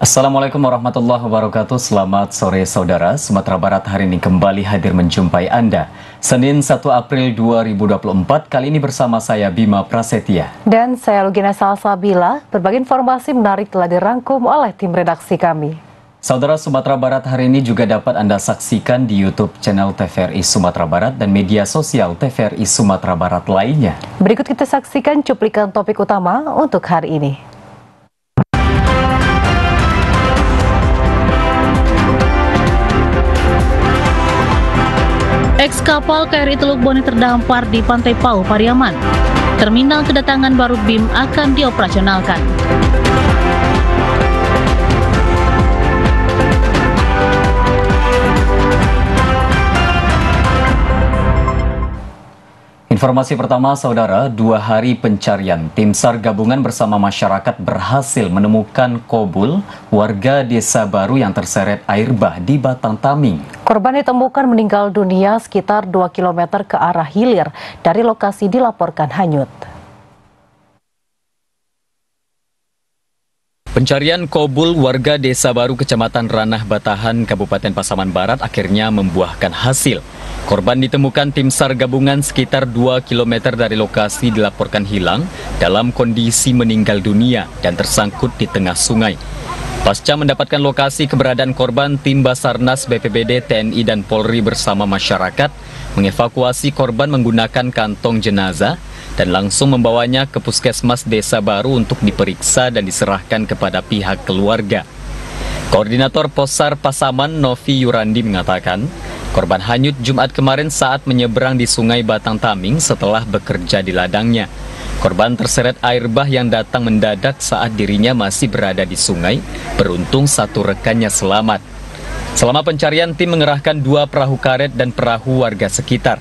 Assalamualaikum warahmatullahi wabarakatuh. Selamat sore saudara. Sumatera Barat hari ini kembali hadir menjumpai Anda. Senin 1 April 2024, kali ini bersama saya Bima Prasetya. Dan saya Lugina Salsabila. Berbagai informasi menarik telah dirangkum oleh tim redaksi kami. Saudara, Sumatera Barat hari ini juga dapat Anda saksikan di YouTube channel TVRI Sumatera Barat dan media sosial TVRI Sumatera Barat lainnya. Berikut kita saksikan cuplikan topik utama untuk hari ini. Ex-kapal KRI Teluk Bone terdampar di Pantai Pau, Pariaman. Terminal kedatangan baru BIM akan dioperasionalkan. Informasi pertama, saudara, 2 hari pencarian, tim SAR gabungan bersama masyarakat berhasil menemukan Kobul, warga desa baru yang terseret air bah di Batang Taming. Korban ditemukan meninggal dunia sekitar 2 km ke arah hilir. Dari lokasi dilaporkan hanyut. Pencarian Kobul, warga desa baru Kecamatan Ranah Batahan, Kabupaten Pasaman Barat akhirnya membuahkan hasil. Korban ditemukan tim SAR gabungan sekitar 2 km dari lokasi dilaporkan hilang dalam kondisi meninggal dunia dan tersangkut di tengah sungai. Pasca mendapatkan lokasi keberadaan korban, tim Basarnas, BPBD, TNI, dan Polri bersama masyarakat mengevakuasi korban menggunakan kantong jenazah dan langsung membawanya ke Puskesmas Desa Baru untuk diperiksa dan diserahkan kepada pihak keluarga. Koordinator Possar Pasaman Novi Yurandi mengatakan, korban hanyut Jumat kemarin saat menyeberang di Sungai Batang Taming setelah bekerja di ladangnya. Korban terseret air bah yang datang mendadak saat dirinya masih berada di sungai. Beruntung satu rekannya selamat. Selama pencarian, tim mengerahkan 2 perahu karet dan perahu warga sekitar.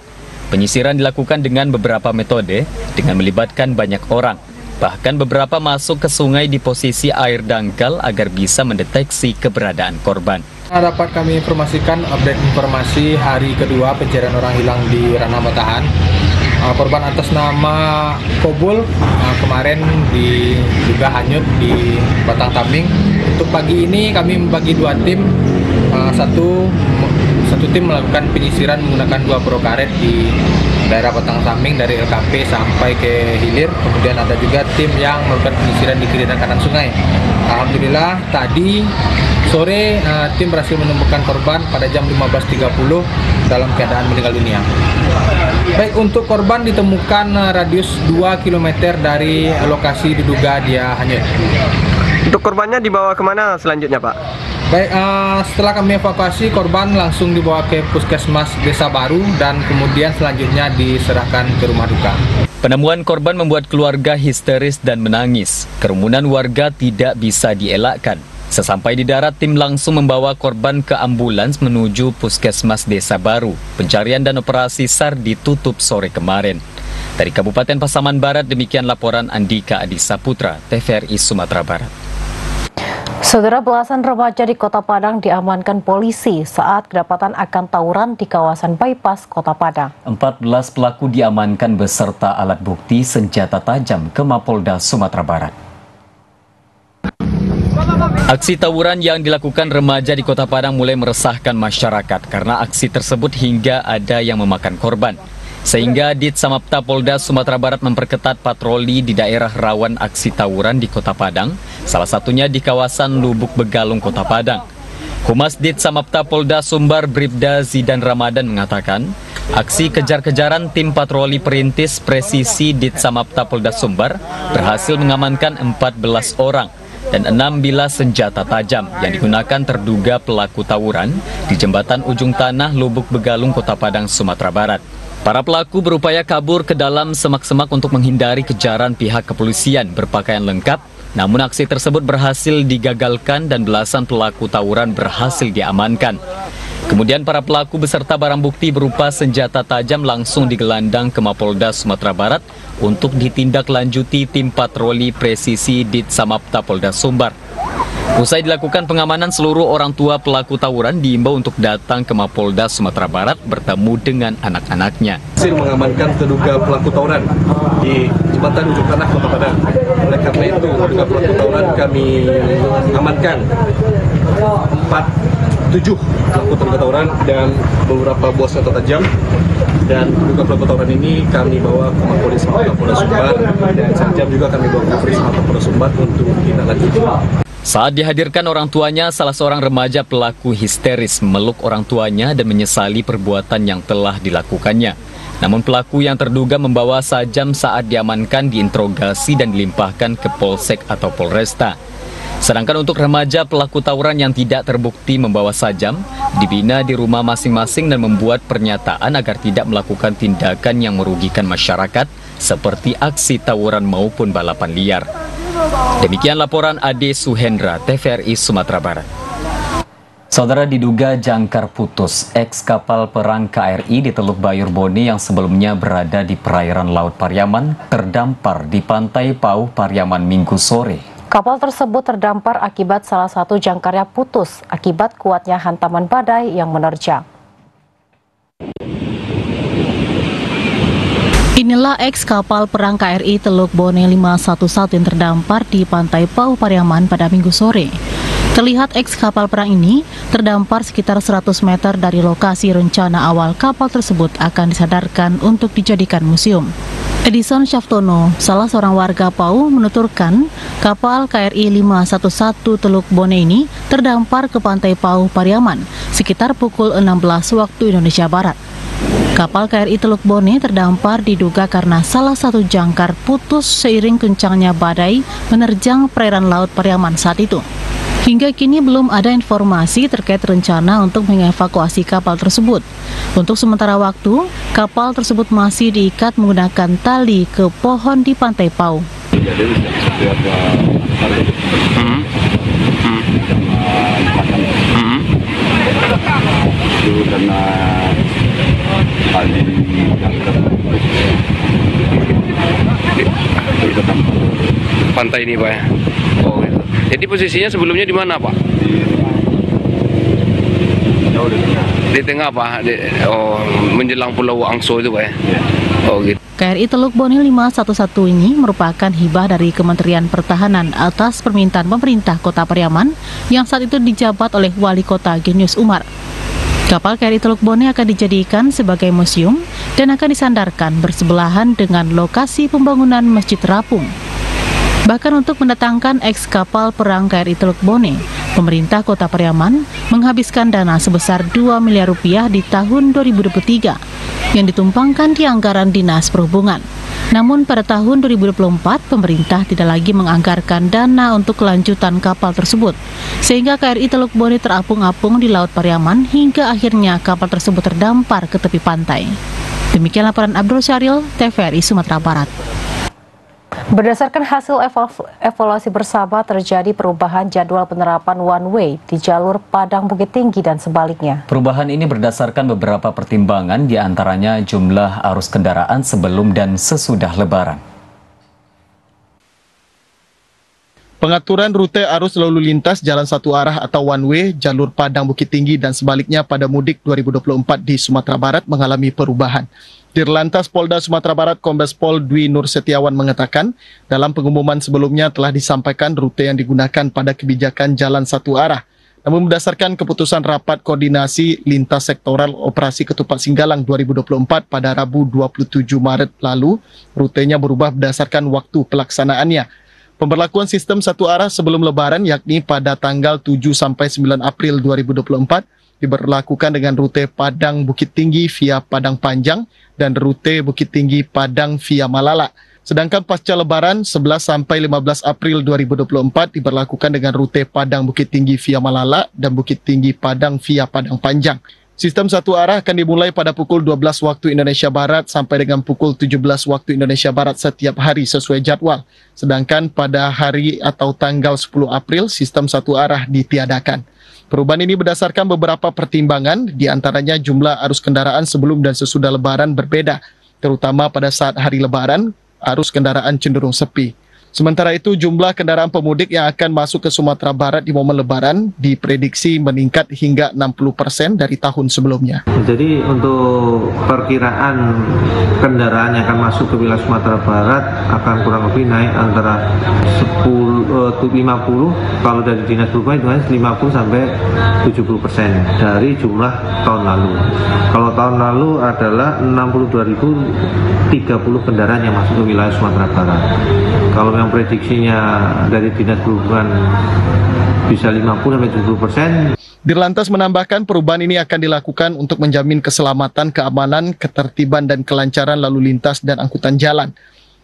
Penyisiran dilakukan dengan beberapa metode dengan melibatkan banyak orang. Bahkan beberapa masuk ke sungai di posisi air dangkal agar bisa mendeteksi keberadaan korban. Dapat kami informasikan update informasi hari kedua pencarian orang hilang di Ranah Batahan. Korban atas nama Kobul kemarin juga hanyut di Batang Taming. Untuk pagi ini kami membagi 2 tim. Satu tim melakukan penyisiran menggunakan 2 perahu karet di daerah Batang Taming dari LKP sampai ke hilir. Kemudian ada juga tim yang melakukan penyisiran di kiri dan kanan sungai. Alhamdulillah tadi sore tim berhasil menemukan korban pada jam 15.30 dalam keadaan meninggal dunia. Baik, untuk korban ditemukan radius 2 km dari lokasi diduga dia hanyut. Untuk korbannya dibawa kemana selanjutnya, Pak? Baik, setelah kami evakuasi, korban langsung dibawa ke Puskesmas Desa Baru dan kemudian selanjutnya diserahkan ke rumah duka. Penemuan korban membuat keluarga histeris dan menangis. Kerumunan warga tidak bisa dielakkan. Sesampai di darat, tim langsung membawa korban ke ambulans menuju Puskesmas Desa Baru. Pencarian dan operasi SAR ditutup sore kemarin. Dari Kabupaten Pasaman Barat, demikian laporan Andika Adisaputra, TVRI Sumatera Barat. Saudara, belasan remaja di Kota Padang diamankan polisi saat kedapatan akan tawuran di kawasan bypass Kota Padang. 14 pelaku diamankan beserta alat bukti senjata tajam ke Mapolda Sumatera Barat. Aksi tawuran yang dilakukan remaja di Kota Padang mulai meresahkan masyarakat karena aksi tersebut hingga ada yang memakan korban. Sehingga Ditsamapta Polda Sumatera Barat memperketat patroli di daerah rawan aksi tawuran di Kota Padang, salah satunya di kawasan Lubuk Begalung, Kota Padang. Humas Ditsamapta Polda Sumbar Bribda Zidan Ramadan mengatakan, aksi kejar-kejaran tim patroli perintis presisi Ditsamapta Polda Sumbar berhasil mengamankan 14 orang dan 6 bilah senjata tajam yang digunakan terduga pelaku tawuran di jembatan Ujung Tanah Lubuk Begalung, Kota Padang, Sumatera Barat. Para pelaku berupaya kabur ke dalam semak-semak untuk menghindari kejaran pihak kepolisian berpakaian lengkap, namun aksi tersebut berhasil digagalkan dan belasan pelaku tawuran berhasil diamankan. Kemudian para pelaku beserta barang bukti berupa senjata tajam langsung digelandang ke Mapolda Sumatera Barat untuk ditindaklanjuti tim patroli presisi Ditsamapta Polda Sumbar. Usai dilakukan pengamanan, seluruh orang tua pelaku tawuran diimbau untuk datang ke Mapolda Sumatera Barat bertemu dengan anak-anaknya. Berhasil mengamankan terduga pelaku tawuran di Jembatan Ujung Tanah, Kota Padang. Oleh karena itu, terduga pelaku tawuran kami amankan 7 pelaku terduga tawuran dan beberapa buah senjata tajam. Dan terduga pelaku tawuran ini kami bawa ke Mapolres Mapolda Sumbar, dan sajam juga kami bawa ke Mapolres Mapolda Sumbar untuk ditindaklanjuti. Saat dihadirkan orang tuanya, salah seorang remaja pelaku histeris memeluk orang tuanya dan menyesali perbuatan yang telah dilakukannya. Namun pelaku yang terduga membawa sajam saat diamankan diinterogasi dan dilimpahkan ke Polsek atau Polresta. Sedangkan untuk remaja pelaku tawuran yang tidak terbukti membawa sajam, dibina di rumah masing-masing dan membuat pernyataan agar tidak melakukan tindakan yang merugikan masyarakat seperti aksi tawuran maupun balapan liar. Demikian laporan Ade Suhendra, TVRI Sumatera Barat. Saudara, diduga jangkar putus, eks kapal perang KRI di Teluk Bayur Bone yang sebelumnya berada di perairan Laut Pariaman terdampar di Pantai Pauh Pariaman Minggu sore. Kapal tersebut terdampar akibat salah satu jangkarnya putus akibat kuatnya hantaman badai yang menerjang. Inilah eks kapal perang KRI Teluk Bone 511 yang terdampar di Pantai Pauh Pariaman pada Minggu sore. Terlihat eks kapal perang ini terdampar sekitar 100 meter dari lokasi rencana awal kapal tersebut akan disadarkan untuk dijadikan museum. Edison Syaftono, salah seorang warga Pauh, menuturkan kapal KRI 511 Teluk Bone ini terdampar ke Pantai Pauh Pariaman sekitar pukul 16 waktu Indonesia Barat. Kapal KRI Teluk Bone terdampar diduga karena salah satu jangkar putus seiring kencangnya badai menerjang perairan Laut Pariaman saat itu. Hingga kini belum ada informasi terkait rencana untuk mengevakuasi kapal tersebut. Untuk sementara waktu, kapal tersebut masih diikat menggunakan tali ke pohon di Pantai Pauh. Pantai ini, Pak, ya? Oh, gitu. Jadi posisinya sebelumnya di mana, Pak? Di tengah, Pak? Menjelang Pulau Angso itu, Pak, ya? Oh, gitu. KRI Teluk Bone 511 ini merupakan hibah dari Kementerian Pertahanan atas permintaan pemerintah Kota Pariaman yang saat itu dijabat oleh Wali Kota Genius Umar. Kapal KRI Teluk Bone akan dijadikan sebagai museum dan akan disandarkan bersebelahan dengan lokasi pembangunan Masjid Terapung. Bahkan untuk mendatangkan eks kapal perang KRI Teluk Bone, pemerintah Kota Pariaman menghabiskan dana sebesar 2 miliar rupiah di tahun 2023 yang ditumpangkan di anggaran Dinas Perhubungan. Namun pada tahun 2024, pemerintah tidak lagi menganggarkan dana untuk kelanjutan kapal tersebut, sehingga KRI Teluk Bone terapung-apung di Laut Pariaman hingga akhirnya kapal tersebut terdampar ke tepi pantai. Demikian laporan Abdul Syaril, TVRI Sumatera Barat. Berdasarkan hasil evaluasi bersama, terjadi perubahan jadwal penerapan one way di jalur Padang Bukit Tinggi dan sebaliknya. Perubahan ini berdasarkan beberapa pertimbangan, diantaranya jumlah arus kendaraan sebelum dan sesudah Lebaran. Pengaturan rute arus lalu lintas jalan satu arah atau one way jalur Padang Bukit Tinggi dan sebaliknya pada mudik 2024 di Sumatera Barat mengalami perubahan. Dirlantas Polda Sumatera Barat Kombes Pol Dwi Nur Setiawan mengatakan, dalam pengumuman sebelumnya telah disampaikan rute yang digunakan pada kebijakan jalan satu arah. Namun berdasarkan keputusan Rapat Koordinasi Lintas Sektoral Operasi Ketupat Singgalang 2024 pada Rabu 27 Maret lalu, rutenya berubah berdasarkan waktu pelaksanaannya. Pemberlakuan sistem satu arah sebelum Lebaran yakni pada tanggal 7 sampai 9 April 2024 diberlakukan dengan rute Padang Bukit Tinggi via Padang Panjang dan rute Bukit Tinggi Padang via Malala. Sedangkan pasca Lebaran 11 sampai 15 April 2024 diberlakukan dengan rute Padang Bukit Tinggi via Malala dan Bukit Tinggi Padang via Padang Panjang. Sistem satu arah akan dimulai pada pukul 12 waktu Indonesia Barat sampai dengan pukul 17 waktu Indonesia Barat setiap hari sesuai jadwal. Sedangkan pada hari atau tanggal 10 April sistem satu arah ditiadakan. Perubahan ini berdasarkan beberapa pertimbangan, diantaranya jumlah arus kendaraan sebelum dan sesudah Lebaran berbeda, terutama pada saat hari Lebaran, arus kendaraan cenderung sepi. Sementara itu, jumlah kendaraan pemudik yang akan masuk ke Sumatera Barat di momen Lebaran diprediksi meningkat hingga 60% dari tahun sebelumnya. Jadi untuk perkiraan kendaraan yang akan masuk ke wilayah Sumatera Barat akan kurang lebih naik antara 50, kalau dari Dinas Perhubungan itu 50 sampai 70% dari jumlah tahun lalu. Kalau tahun lalu adalah 62.030 kendaraan yang masuk ke wilayah Sumatera Barat. Kalau yang prediksinya dari Dinas Perhubungan bisa 50-70%. Dirlantas menambahkan perubahan ini akan dilakukan untuk menjamin keselamatan, keamanan, ketertiban, dan kelancaran lalu lintas dan angkutan jalan.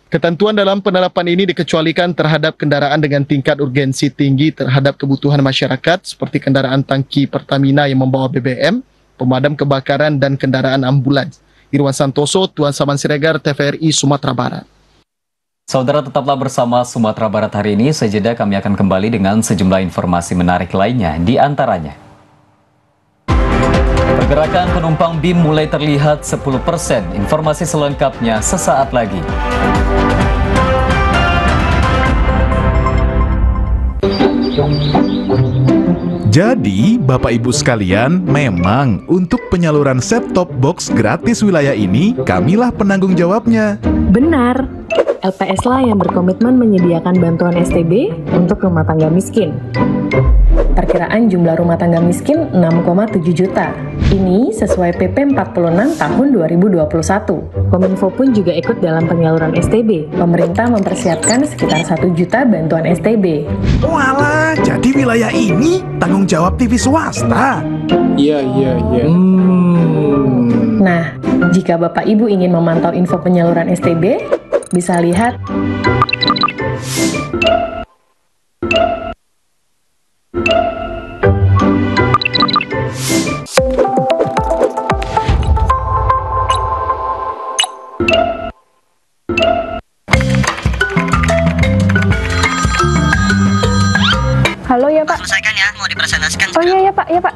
Ketentuan dalam penerapan ini dikecualikan terhadap kendaraan dengan tingkat urgensi tinggi terhadap kebutuhan masyarakat seperti kendaraan tangki Pertamina yang membawa BBM, pemadam kebakaran, dan kendaraan ambulans. Irwan Santoso, Tuan Saman Siregar, TVRI Sumatera Barat. Saudara, tetaplah bersama Sumatera Barat hari ini. Sejeda kami akan kembali dengan sejumlah informasi menarik lainnya, di antaranya pergerakan penumpang BIM mulai terlihat 10%. Informasi selengkapnya sesaat lagi. Jadi, Bapak Ibu sekalian, memang untuk penyaluran set-top box gratis wilayah ini, kamilah penanggung jawabnya. Benar, LPS lah yang berkomitmen menyediakan bantuan STB untuk rumah tangga miskin. Perkiraan jumlah rumah tangga miskin 6,7 juta. Ini sesuai PP 46 tahun 2021. Kominfo pun juga ikut dalam penyaluran STB. Pemerintah mempersiapkan sekitar 1 juta bantuan STB. Walah, jadi wilayah ini tanggung jawab TV swasta? Iya. Nah, jika Bapak Ibu ingin memantau info penyaluran STB, bisa lihat Halo ya Pak. Selesaikan ya, mau dipresentasikan. Oh iya ya Pak, ya Pak.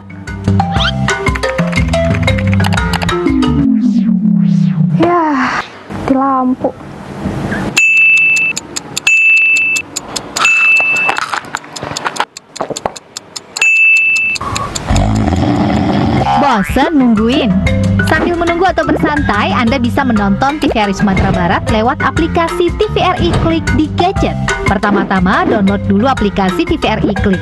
Ya, di lampu. Bosan nungguin? Sambil menunggu atau bersantai, Anda bisa menonton TVRI Sumatera Barat lewat aplikasi TVRI Klik di gadget. Pertama-tama, download dulu aplikasi TVRI Klik.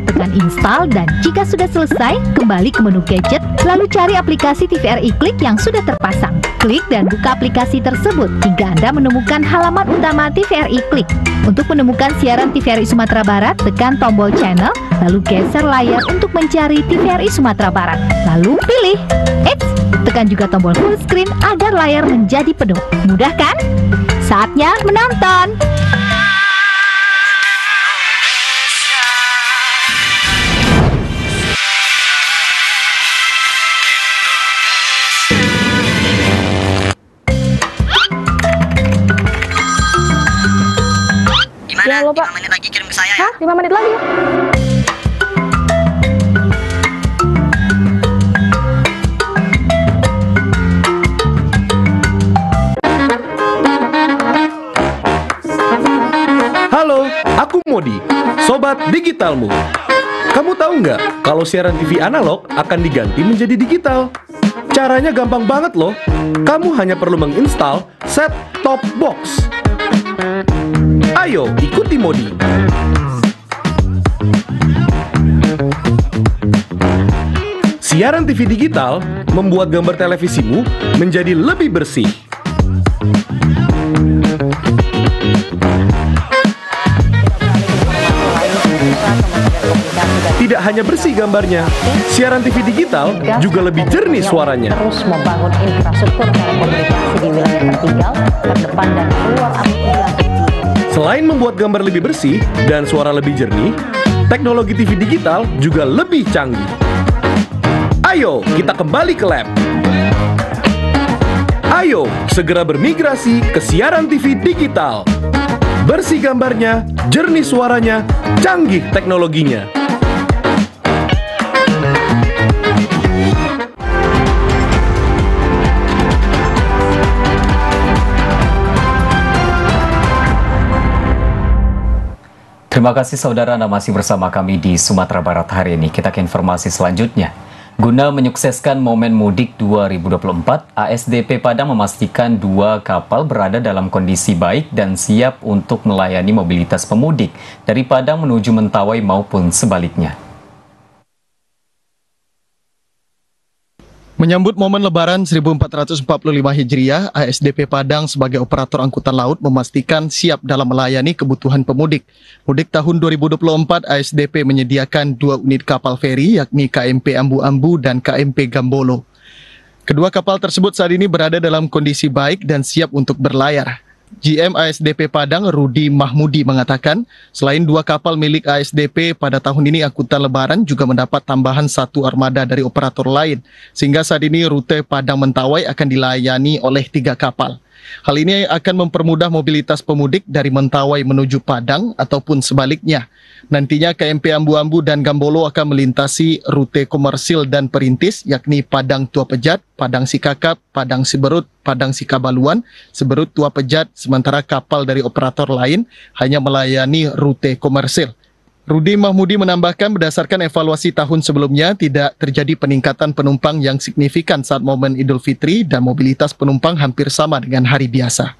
Tekan install dan jika sudah selesai, kembali ke menu gadget, lalu cari aplikasi TVRI Klik yang sudah terpasang. Klik dan buka aplikasi tersebut hingga Anda menemukan halaman utama TVRI Klik. Untuk menemukan siaran TVRI Sumatera Barat, tekan tombol channel, lalu geser layar untuk mencari TVRI Sumatera Barat. Lalu pilih. Eits, tekan juga tombol full screen agar layar menjadi penuh. Mudah kan? Saatnya menonton! Gimana? Ya, 5 menit lagi kirim ke saya ya? Hah? 5 menit lagi? Halo, aku Modi, Sobat Digitalmu. Kamu tahu nggak kalau siaran TV analog akan diganti menjadi digital? Caranya gampang banget loh. Kamu hanya perlu menginstal set-top box. Ayo, ikuti Modi. Siaran TV digital membuat gambar televisimu menjadi lebih bersih. Tidak hanya bersih gambarnya, siaran TV digital juga lebih jernih suaranya. Terus membangun infrastruktur telekomunikasi di wilayah tertinggal, terdepan dan keluar aplikasi. Selain membuat gambar lebih bersih dan suara lebih jernih, teknologi TV digital juga lebih canggih. Ayo, kita kembali ke lab. Ayo, segera bermigrasi ke siaran TV digital. Bersih gambarnya, jernih suaranya, canggih teknologinya. Terima kasih saudara, Anda masih bersama kami di Sumatera Barat hari ini. Kita ke informasi selanjutnya. Guna menyukseskan momen mudik 2024, ASDP Padang memastikan 2 kapal berada dalam kondisi baik dan siap untuk melayani mobilitas pemudik dari Padang menuju Mentawai maupun sebaliknya. Menyambut momen Lebaran 1445 Hijriah, ASDP Padang sebagai operator angkutan laut memastikan siap dalam melayani kebutuhan pemudik. Mudik tahun 2024, ASDP menyediakan 2 unit kapal feri, yakni KMP Ambu-Ambu dan KMP Gambolo. Kedua kapal tersebut saat ini berada dalam kondisi baik dan siap untuk berlayar. GM ASDP Padang, Rudi Mahmudi, mengatakan selain 2 kapal milik ASDP, pada tahun ini angkutan Lebaran juga mendapat tambahan 1 armada dari operator lain, sehingga saat ini rute Padang-Mentawai akan dilayani oleh 3 kapal. Hal ini akan mempermudah mobilitas pemudik dari Mentawai menuju Padang ataupun sebaliknya. Nantinya KMP Ambu-Ambu dan Gambolo akan melintasi rute komersil dan perintis, yakni Padang Tua Pejat, Padang Sikakap, Padang Siberut, Padang Sikabaluan, Siberut Tua Pejat, sementara kapal dari operator lain hanya melayani rute komersil. Rudi Mahmudi menambahkan berdasarkan evaluasi tahun sebelumnya tidak terjadi peningkatan penumpang yang signifikan saat momen Idul Fitri dan mobilitas penumpang hampir sama dengan hari biasa.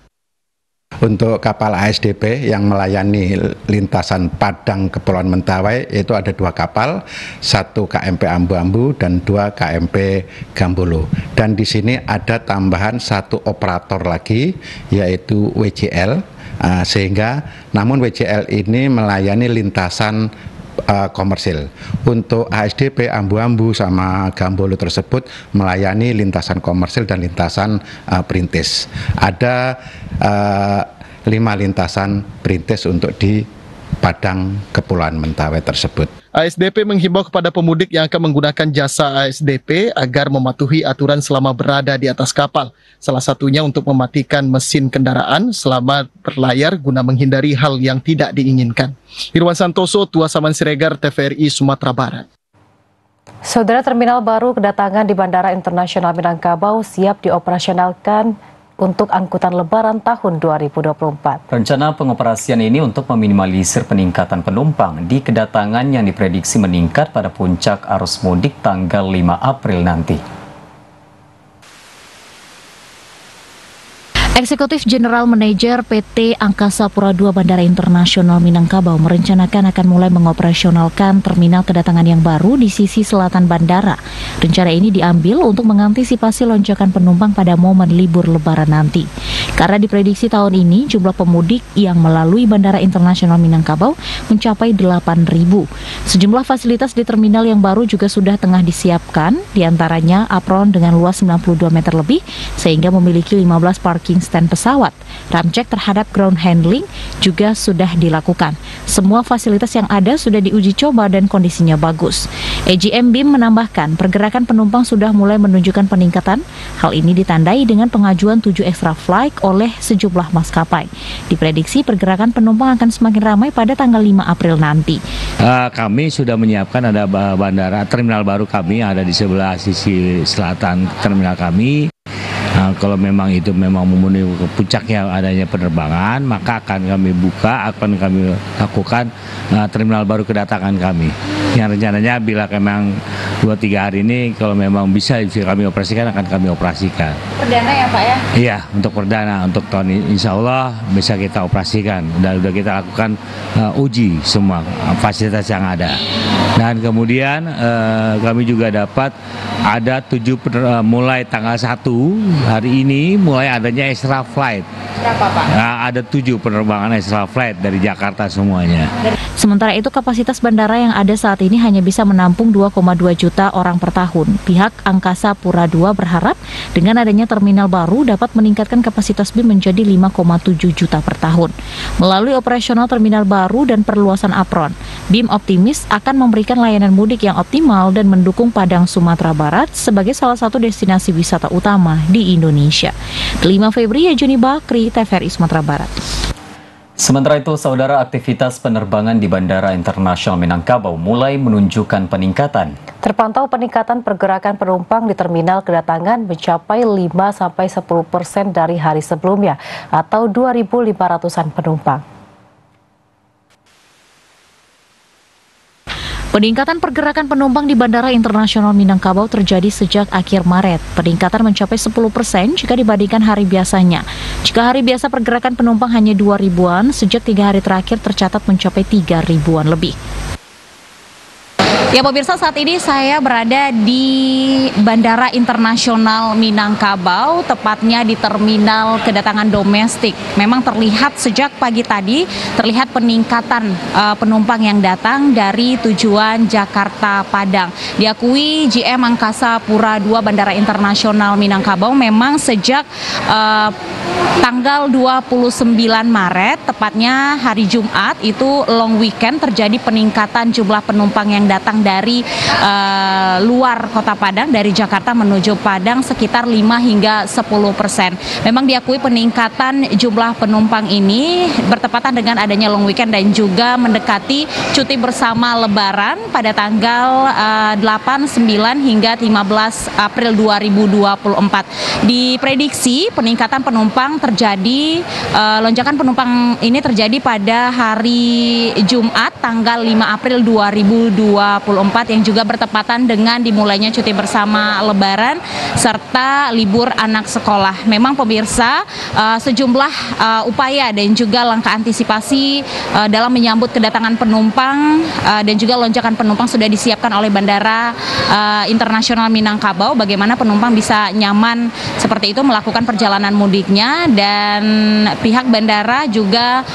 Untuk kapal ASDP yang melayani lintasan Padang Kepulauan Mentawai itu ada 2 kapal, 1 KMP Ambu-Ambu dan 2 KMP Gambolo. Dan di sini ada tambahan 1 operator lagi, yaitu WJL. Sehingga namun WJL ini melayani lintasan komersil. Untuk ASDP Ambu-Ambu sama Gambolo tersebut melayani lintasan komersil dan lintasan perintis. Ada 5 lintasan perintis untuk di Padang Kepulauan Mentawai tersebut. ASDP menghimbau kepada pemudik yang akan menggunakan jasa ASDP agar mematuhi aturan selama berada di atas kapal. Salah satunya untuk mematikan mesin kendaraan selama berlayar guna menghindari hal yang tidak diinginkan. Irwan Santoso, Tua Saman Siregar, TVRI Sumatera Barat. Saudara, terminal baru kedatangan di Bandara Internasional Minangkabau siap dioperasionalkan untuk angkutan Lebaran tahun 2024. Rencana pengoperasian ini untuk meminimalisir peningkatan penumpang di kedatangan yang diprediksi meningkat pada puncak arus mudik tanggal 5 April nanti. Eksekutif General Manager PT Angkasa Pura II Bandara Internasional Minangkabau merencanakan akan mulai mengoperasionalkan terminal kedatangan yang baru di sisi selatan bandara. Rencana ini diambil untuk mengantisipasi lonjakan penumpang pada momen libur Lebaran nanti. Karena diprediksi tahun ini jumlah pemudik yang melalui Bandara Internasional Minangkabau mencapai 8.000. Sejumlah fasilitas di terminal yang baru juga sudah tengah disiapkan, diantaranya apron dengan luas 92 meter lebih, sehingga memiliki 15 parking stand pesawat. Ramcek terhadap ground handling juga sudah dilakukan. Semua fasilitas yang ada sudah diuji coba dan kondisinya bagus. EGM BIM menambahkan pergerakan penumpang sudah mulai menunjukkan peningkatan. Hal ini ditandai dengan pengajuan 7 extra flight oleh sejumlah maskapai. Diprediksi pergerakan penumpang akan semakin ramai pada tanggal 5 April nanti. Kami sudah menyiapkan ada bandara terminal baru kami ada di sebelah sisi selatan terminal kami. Kalau memang itu memang memenuhi puncaknya adanya penerbangan, maka akan kami buka, akan kami lakukan terminal baru kedatangan kami. Yang rencananya bila memang 2-3 hari ini kalau memang bisa kami operasikan, akan kami operasikan. Perdana ya Pak ya? Iya, untuk perdana, untuk tahun ini insya Allah bisa kita operasikan. Dan sudah kita lakukan uji semua fasilitas yang ada. Dan kemudian kami juga dapat ada 7 mulai tanggal 1 hari ini mulai adanya extra flight. Berapa Pak? Ada 7 penerbangan extra flight dari Jakarta semuanya. Sementara itu kapasitas bandara yang ada saat ini hanya bisa menampung 2,2 juta orang per tahun. Pihak Angkasa Pura II berharap dengan adanya terminal baru dapat meningkatkan kapasitas BIM menjadi 5,7 juta per tahun. Melalui operasional terminal baru dan perluasan apron, BIM optimis akan memberikan layanan mudik yang optimal dan mendukung Padang Sumatera Barat sebagai salah satu destinasi wisata utama di Indonesia. 5 Febri, Juni Bakri, TVRI Sumatera Barat. Sementara itu, saudara, aktivitas penerbangan di Bandara Internasional Minangkabau mulai menunjukkan peningkatan. Terpantau peningkatan pergerakan penumpang di terminal kedatangan mencapai 5-10% dari hari sebelumnya atau 2.500-an penumpang. Peningkatan pergerakan penumpang di Bandara Internasional Minangkabau terjadi sejak akhir Maret. Peningkatan mencapai 10% jika dibandingkan hari biasanya. Jika hari biasa pergerakan penumpang hanya 2.000-an, sejak 3 hari terakhir tercatat mencapai 3.000-an lebih. Ya pemirsa, saat ini saya berada di Bandara Internasional Minangkabau, tepatnya di terminal kedatangan domestik. Memang terlihat sejak pagi tadi, terlihat peningkatan penumpang yang datang dari tujuan Jakarta Padang. Diakui GM Angkasa Pura II Bandara Internasional Minangkabau memang sejak tanggal 29 Maret, tepatnya hari Jumat, itu long weekend, terjadi peningkatan jumlah penumpang yang datang dari luar kota Padang, dari Jakarta menuju Padang sekitar 5 hingga 10%. Memang diakui peningkatan jumlah penumpang ini bertepatan dengan adanya long weekend dan juga mendekati cuti bersama Lebaran pada tanggal 8, 9 hingga 15 April 2024. Diprediksi peningkatan penumpang terjadi, lonjakan penumpang ini terjadi pada hari Jumat tanggal 5 April 2024 yang juga bertepatan dengan dimulainya cuti bersama Lebaran serta libur anak sekolah. Memang pemirsa, sejumlah upaya dan juga langkah antisipasi dalam menyambut kedatangan penumpang dan juga lonjakan penumpang sudah disiapkan oleh Bandara Internasional Minangkabau. Bagaimana penumpang bisa nyaman seperti itu melakukan perjalanan mudiknya, dan pihak bandara juga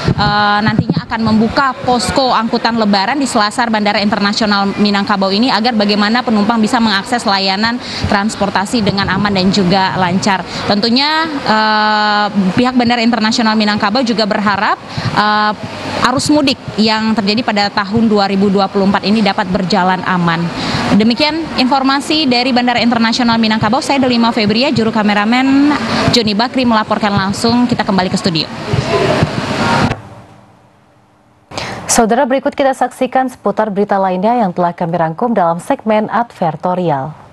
nantinya akan membuka posko angkutan Lebaran di selasar Bandara Internasional Minangkabau ini agar bagaimana penumpang bisa mengakses layanan transportasi dengan aman dan juga lancar. Tentunya pihak Bandara Internasional Minangkabau juga berharap arus mudik yang terjadi pada tahun 2024 ini dapat berjalan aman. Demikian informasi dari Bandara Internasional Minangkabau. Saya Delima Febria, juru kameramen Joni Bakri melaporkan langsung. Kita kembali ke studio. Saudara, berikut kita saksikan seputar berita lainnya yang telah kami rangkum dalam segmen advertorial.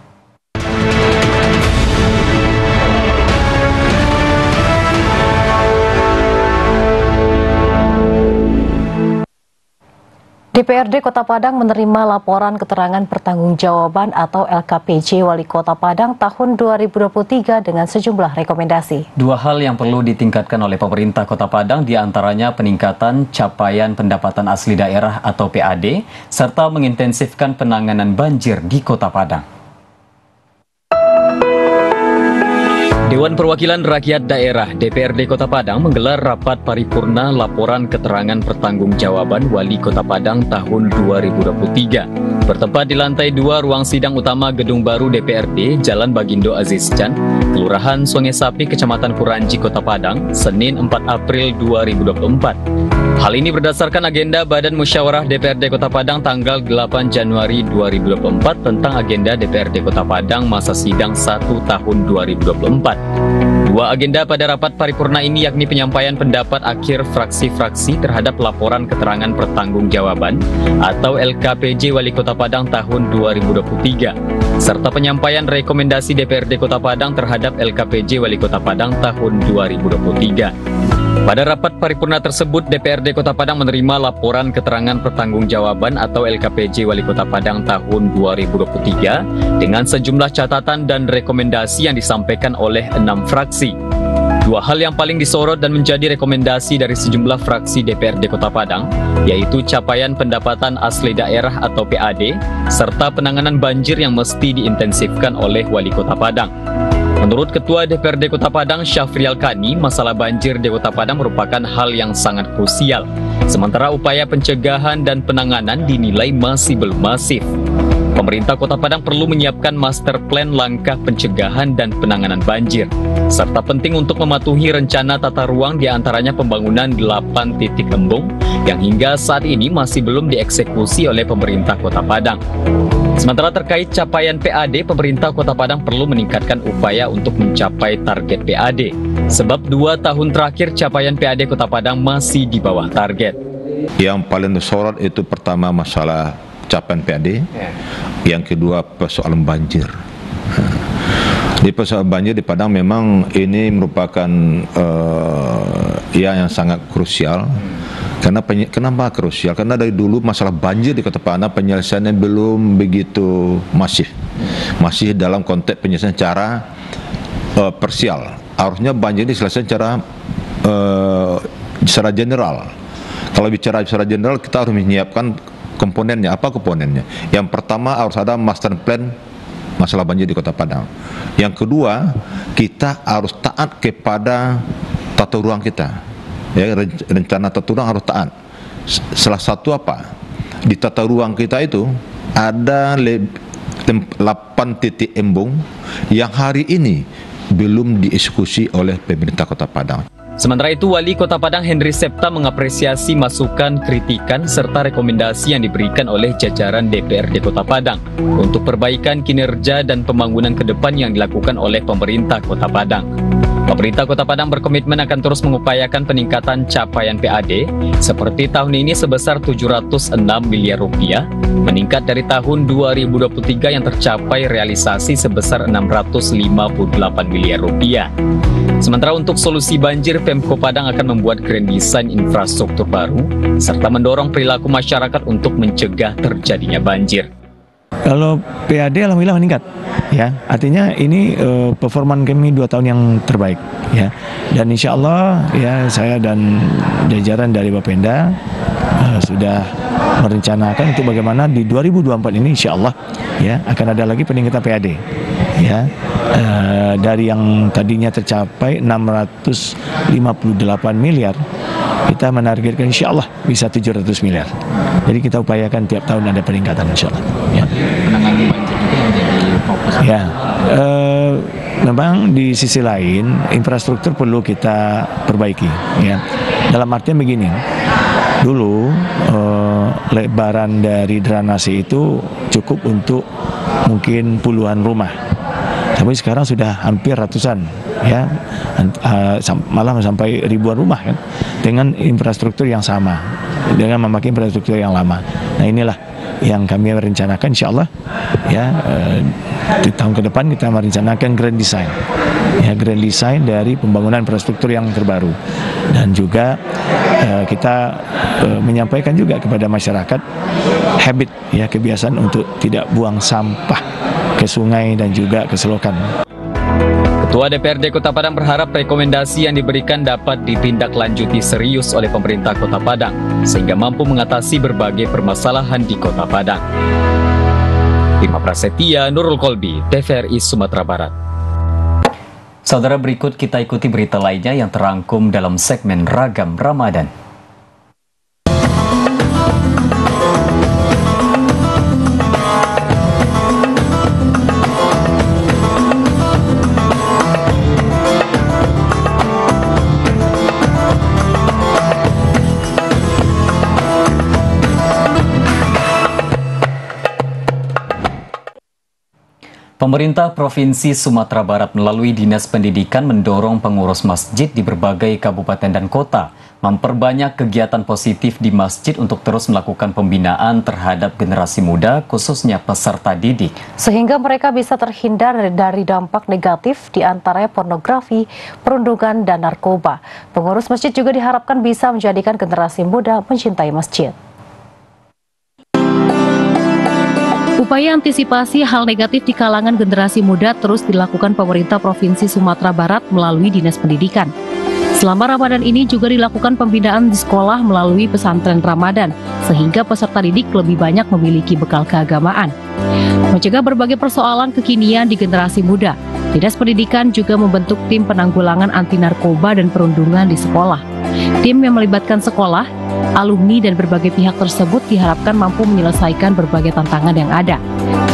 DPRD Kota Padang menerima laporan keterangan pertanggungjawaban atau LKPJ Wali Kota Padang tahun 2023 dengan sejumlah rekomendasi. Dua hal yang perlu ditingkatkan oleh pemerintah Kota Padang diantaranya peningkatan capaian pendapatan asli daerah atau PAD, serta mengintensifkan penanganan banjir di Kota Padang. Dewan Perwakilan Rakyat Daerah DPRD Kota Padang menggelar rapat paripurna laporan keterangan pertanggungjawaban Wali Kota Padang tahun 2023. Bertempat di lantai 2 ruang sidang utama Gedung Baru DPRD, Jalan Bagindo Aziz Can, Kelurahan Sungai Sapi, Kecamatan Kuranji, Kota Padang, Senin 4 April 2024. Hal ini berdasarkan agenda Badan Musyawarah DPRD Kota Padang tanggal 8 Januari 2024 tentang agenda DPRD Kota Padang masa sidang 1 tahun 2024. Dua agenda pada rapat paripurna ini yakni penyampaian pendapat akhir fraksi-fraksi terhadap laporan keterangan pertanggungjawaban atau LKPJ Wali Kota Padang tahun 2023, serta penyampaian rekomendasi DPRD Kota Padang terhadap LKPJ Wali Kota Padang tahun 2023. Pada rapat paripurna tersebut, DPRD Kota Padang menerima laporan keterangan pertanggungjawaban atau LKPJ Wali Kota Padang tahun 2023 dengan sejumlah catatan dan rekomendasi yang disampaikan oleh 6 fraksi. Dua hal yang paling disorot dan menjadi rekomendasi dari sejumlah fraksi DPRD Kota Padang, yaitu capaian pendapatan asli daerah atau PAD, serta penanganan banjir yang mesti diintensifkan oleh Wali Kota Padang. Menurut Ketua DPRD Kota Padang, Syafrial Kani, masalah banjir di Kota Padang merupakan hal yang sangat krusial, sementara upaya pencegahan dan penanganan dinilai masih belum masif. Pemerintah Kota Padang perlu menyiapkan master plan langkah pencegahan dan penanganan banjir, serta penting untuk mematuhi rencana tata ruang diantaranya pembangunan 8 titik embung yang hingga saat ini masih belum dieksekusi oleh pemerintah Kota Padang. Sementara terkait capaian PAD, pemerintah Kota Padang perlu meningkatkan upaya untuk mencapai target PAD, sebab 2 tahun terakhir capaian PAD Kota Padang masih di bawah target. Yang paling disorot itu pertama masalah capaian PAD, yang kedua persoalan banjir. Di persoalan banjir di Padang memang ini merupakan yang sangat krusial, Kenapa krusial? Karena dari dulu masalah banjir di Kota Padang penyelesaiannya belum begitu masif. Masih dalam konteks penyelesaian secara parsial. Harusnya banjir diselesaikan secara general. Kalau bicara secara general, kita harus menyiapkan komponennya. Apa komponennya? Yang pertama harus ada master plan masalah banjir di Kota Padang. Yang kedua, kita harus taat kepada tata ruang kita. Ya, rencana tata ruang harus taat. Salah satu apa? Di tata ruang kita itu ada 8 titik embung yang hari ini belum dieksekusi oleh pemerintah Kota Padang. Sementara itu, Wali Kota Padang Henry Septa mengapresiasi masukan, kritikan, serta rekomendasi yang diberikan oleh jajaran DPRD Kota Padang untuk perbaikan kinerja dan pembangunan ke depan yang dilakukan oleh pemerintah Kota Padang. Pemerintah Kota Padang berkomitmen akan terus mengupayakan peningkatan capaian PAD seperti tahun ini sebesar 706 miliar rupiah, meningkat dari tahun 2023 yang tercapai realisasi sebesar 658 miliar rupiah. Sementara untuk solusi banjir, Pemko Padang akan membuat grand design infrastruktur baru serta mendorong perilaku masyarakat untuk mencegah terjadinya banjir. Kalau PAD alhamdulillah meningkat, ya, artinya ini performan kami 2 tahun yang terbaik, ya, dan insya Allah ya saya dan jajaran dari Bapenda sudah merencanakan untuk bagaimana di 2024 ini insya Allah ya akan ada lagi peningkatan PAD, ya, dari yang tadinya tercapai 658 miliar. Kita menargetkan insya Allah bisa 700 miliar. Jadi kita upayakan tiap tahun ada peningkatan insya Allah. Ya. Menangani banjir itu menjadi fokus. Ya, memang di sisi lain infrastruktur perlu kita perbaiki. Ya, dalam artian begini, dulu lebaran dari drainase itu cukup untuk mungkin puluhan rumah. Tapi sekarang sudah hampir ratusan, ya, malah sampai ribuan rumah kan, dengan infrastruktur yang sama, dengan memakai infrastruktur yang lama. Nah inilah yang kami rencanakan, insya Allah, ya, di tahun ke depan kita merencanakan grand design, ya, grand design dari pembangunan infrastruktur yang terbaru, dan juga kita menyampaikan juga kepada masyarakat habit, ya, kebiasaan untuk tidak buang sampah ke sungai dan juga ke selokan. Ketua DPRD Kota Padang berharap rekomendasi yang diberikan dapat ditindaklanjuti serius oleh pemerintah Kota Padang sehingga mampu mengatasi berbagai permasalahan di Kota Padang. Bima Prasetya, Nurul Kolbi, TVRI Sumatera Barat. Saudara, berikut kita ikuti berita lainnya yang terangkum dalam segmen Ragam Ramadan. Pemerintah Provinsi Sumatera Barat melalui Dinas Pendidikan mendorong pengurus masjid di berbagai kabupaten dan kota memperbanyak kegiatan positif di masjid untuk terus melakukan pembinaan terhadap generasi muda, khususnya peserta didik. Sehingga mereka bisa terhindar dari dampak negatif di antaranya pornografi, perundungan, dan narkoba. Pengurus masjid juga diharapkan bisa menjadikan generasi muda mencintai masjid. Upaya antisipasi hal negatif di kalangan generasi muda terus dilakukan pemerintah Provinsi Sumatera Barat melalui Dinas Pendidikan. Selama Ramadan ini juga dilakukan pembinaan di sekolah melalui pesantren Ramadan, sehingga peserta didik lebih banyak memiliki bekal keagamaan. Mencegah berbagai persoalan kekinian di generasi muda, Dinas Pendidikan juga membentuk tim penanggulangan anti narkoba dan perundungan di sekolah. Tim yang melibatkan sekolah, alumni, dan berbagai pihak tersebut diharapkan mampu menyelesaikan berbagai tantangan yang ada.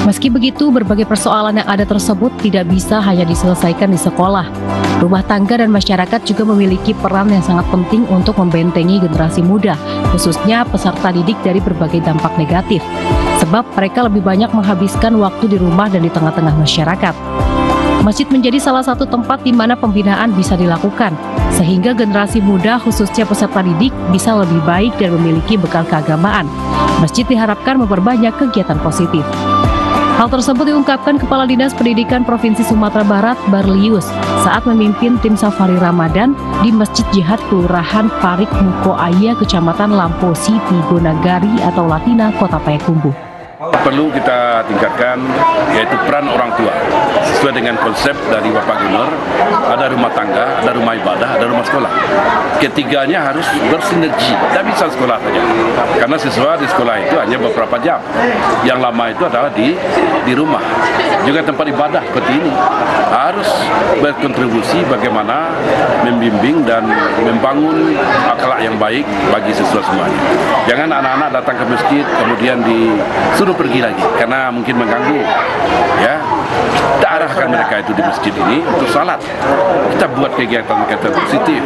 Meski begitu, berbagai persoalan yang ada tersebut tidak bisa hanya diselesaikan di sekolah. Rumah tangga dan masyarakat juga memiliki peran yang sangat penting untuk membentengi generasi muda, khususnya peserta didik dari berbagai dampak negatif. Sebab mereka lebih banyak menghabiskan waktu di rumah dan di tengah-tengah masyarakat. Masjid menjadi salah satu tempat di mana pembinaan bisa dilakukan, sehingga generasi muda khususnya peserta didik bisa lebih baik dan memiliki bekal keagamaan. Masjid diharapkan memperbanyak kegiatan positif. Hal tersebut diungkapkan Kepala Dinas Pendidikan Provinsi Sumatera Barat, Barlius, saat memimpin tim safari Ramadan di Masjid Jihad Kelurahan Parik Mukoaya, Kecamatan Lampo Siti, Gonagari atau Latina, Kota Payakumbuh. Perlu kita tingkatkan yaitu peran orang tua sesuai dengan konsep dari Bapak Gubernur, ada rumah tangga, ada rumah ibadah, ada rumah sekolah. Ketiganya harus bersinergi, tidak bisa sekolah saja karena siswa di sekolah itu hanya beberapa jam, yang lama itu adalah di rumah. Juga tempat ibadah seperti ini harus berkontribusi bagaimana membimbing dan membangun akhlak yang baik bagi siswa semuanya. Jangan anak-anak datang ke masjid kemudian disuruh pergi lagi karena mungkin mengganggu, ya. Kita arahkan mereka itu di masjid ini untuk salat. Kita buat kegiatan-kegiatan positif.